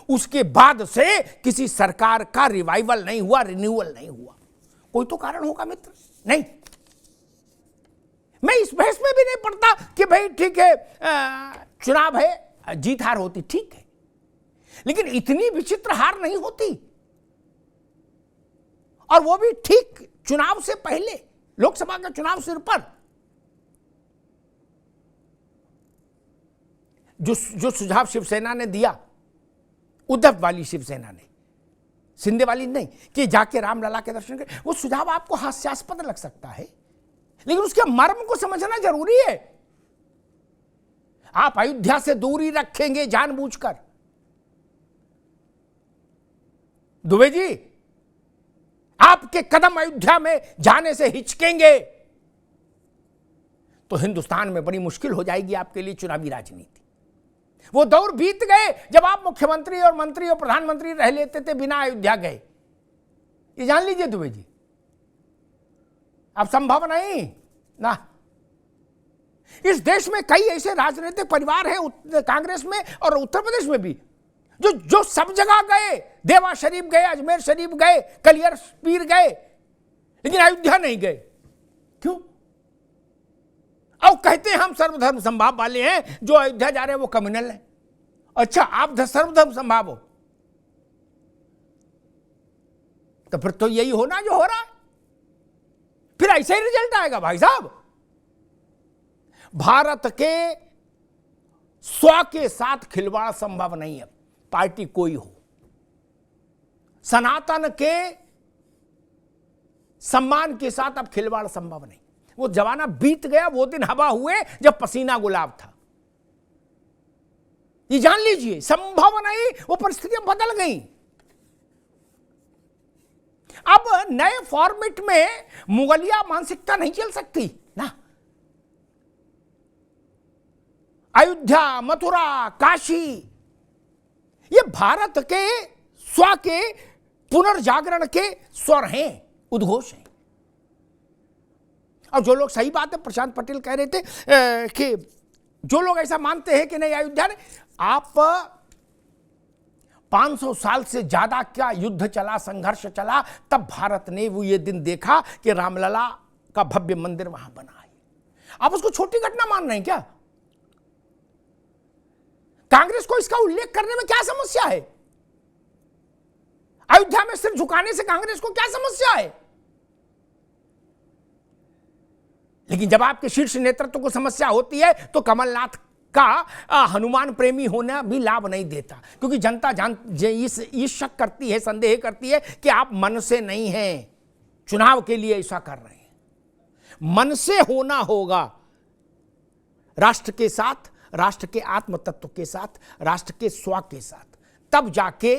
उसके बाद से किसी सरकार का रिवाइवल नहीं हुआ, रिन्यूअल नहीं हुआ। कोई तो कारण होगा मित्र। नहीं, मैं इस बहस में भी नहीं पड़ता कि भाई ठीक है चुनाव है, जीत हार होती, ठीक है, लेकिन इतनी विचित्र हार नहीं होती। और वो भी ठीक चुनाव से पहले, लोकसभा का चुनाव सिर पर। जो सुझाव शिवसेना ने दिया, उद्धव वाली शिवसेना ने, शिंदे वाली नहीं, कि जाके रामलला के दर्शन करें, वो सुझाव आपको हास्यास्पद लग सकता है, लेकिन उसके मर्म को समझना जरूरी है। आप अयोध्या से दूरी रखेंगे जानबूझकर, दुबे जी, आपके कदम अयोध्या में जाने से हिचकेंगे तो हिंदुस्तान में बड़ी मुश्किल हो जाएगी आपके लिए चुनावी राजनीति। वो दौर बीत गए जब आप मुख्यमंत्री और मंत्री और प्रधानमंत्री रह लेते थे बिना अयोध्या गए। ये जान लीजिए दुबे जी, अब संभव नहीं ना। इस देश में कई ऐसे राजनीतिक परिवार हैं, कांग्रेस में और उत्तर प्रदेश में भी, जो सब जगह गए, देवा शरीफ गए, अजमेर शरीफ गए, कलियर पीर गए, लेकिन अयोध्या नहीं गए। क्यों? अब कहते हैं हम सर्वधर्म समभाव वाले हैं, जो अयोध्या जा रहे हैं वो कम्युनल है। अच्छा, आप सर्वधर्म समभाव हो तो फिर तो यही होना जो हो रहा है, फिर ऐसा ही रिजल्ट आएगा भाई साहब। भारत के स्व के साथ खिलवाड़ संभव नहीं है, पार्टी कोई हो। सनातन के सम्मान के साथ अब खिलवाड़ संभव नहीं। वो जमाना बीत गया, वो दिन हवा हुए जब पसीना गुलाब था। ये जान लीजिए, संभव नहीं, वो परिस्थितियां बदल गई। अब नए फॉर्मेट में मुगलिया मानसिकता नहीं चल सकती ना। अयोध्या, मथुरा, काशी, ये भारत के स्व के पुनर्जागरण के स्वर हैं, उद्घोष हैं। और जो लोग, सही बात है, प्रशांत पटेल कह रहे थे कि जो लोग ऐसा मानते हैं कि नहीं अयोध्या ने, आप 500 साल से ज्यादा क्या युद्ध चला, संघर्ष चला, तब भारत ने वो ये दिन देखा कि रामलला का भव्य मंदिर वहां बना है। आप उसको छोटी घटना मान रहे हैं क्या? कांग्रेस को इसका उल्लेख करने में क्या समस्या है? अयोध्या में सिर झुकाने से कांग्रेस को क्या समस्या है? लेकिन जब आपके शीर्ष नेतृत्व को समस्या होती है तो कमलनाथ का हनुमान प्रेमी होना भी लाभ नहीं देता, क्योंकि जनता इस शक करती है, संदेह करती है कि आप मन से नहीं हैं, चुनाव के लिए ऐसा कर रहे हैं। मन से होना होगा, राष्ट्र के साथ, राष्ट्र के आत्म तत्व के साथ, राष्ट्र के स्व के साथ, तब जाके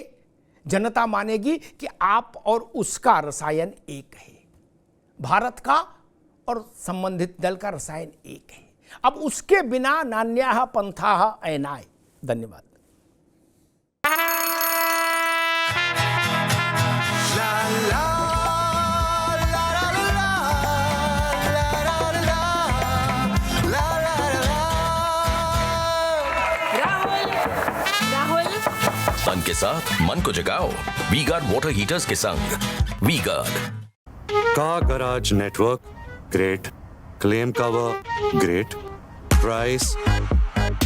जनता मानेगी कि आप और उसका रसायन एक है, भारत का और संबंधित दल का रसायन एक है। अब उसके बिना नान्याः पंथाः अयनाय। धन्यवाद। तन के साथ मन को जगाओ वी गार्ड वाटर हीटर्स के संग। वी गार्ड का garage network great, claim cover great, price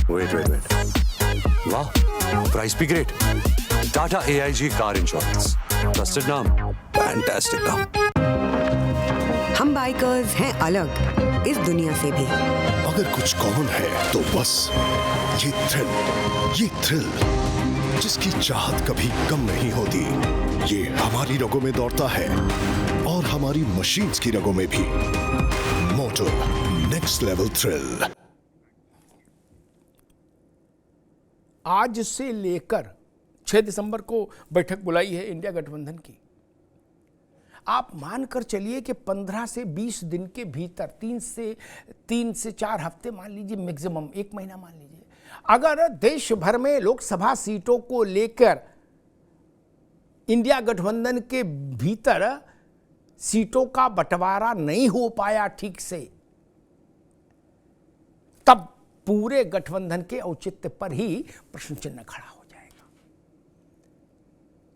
wait वाह, प्राइस भी great. Tata AIG car insurance, trusted नाम, फैंटास्टिक नाम। हम बाइकर्स हैं अलग इस दुनिया से भी। अगर कुछ कॉमन है तो बस ये थ्रिल जिसकी चाहत कभी कम नहीं होती, ये हमारी रगों में दौड़ता है और हमारी मशीन्स की रगों में भी। Moto next level thrill. आज से लेकर 6 दिसंबर को बैठक बुलाई है इंडिया गठबंधन की। आप मानकर चलिए कि 15 से 20 दिन के भीतर, 3 से 4 हफ्ते मान लीजिए, मैक्सिमम 1 महीना मान लीजिए, अगर देश भर में लोकसभा सीटों को लेकर इंडिया गठबंधन के भीतर सीटों का बंटवारा नहीं हो पाया ठीक से, तब पूरे गठबंधन के औचित्य पर ही प्रश्न चिन्ह खड़ा हो जाएगा।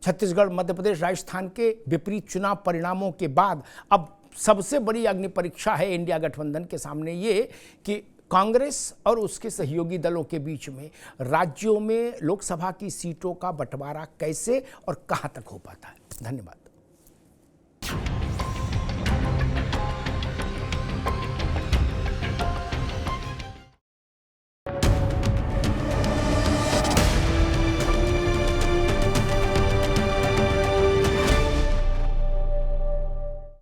छत्तीसगढ़, मध्य प्रदेश, राजस्थान के विपरीत चुनाव परिणामों के बाद अब सबसे बड़ी अग्नि परीक्षा है इंडिया गठबंधन के सामने ये कि कांग्रेस और उसके सहयोगी दलों के बीच में राज्यों में लोकसभा की सीटों का बंटवारा कैसे और कहां तक हो पाता है। धन्यवाद।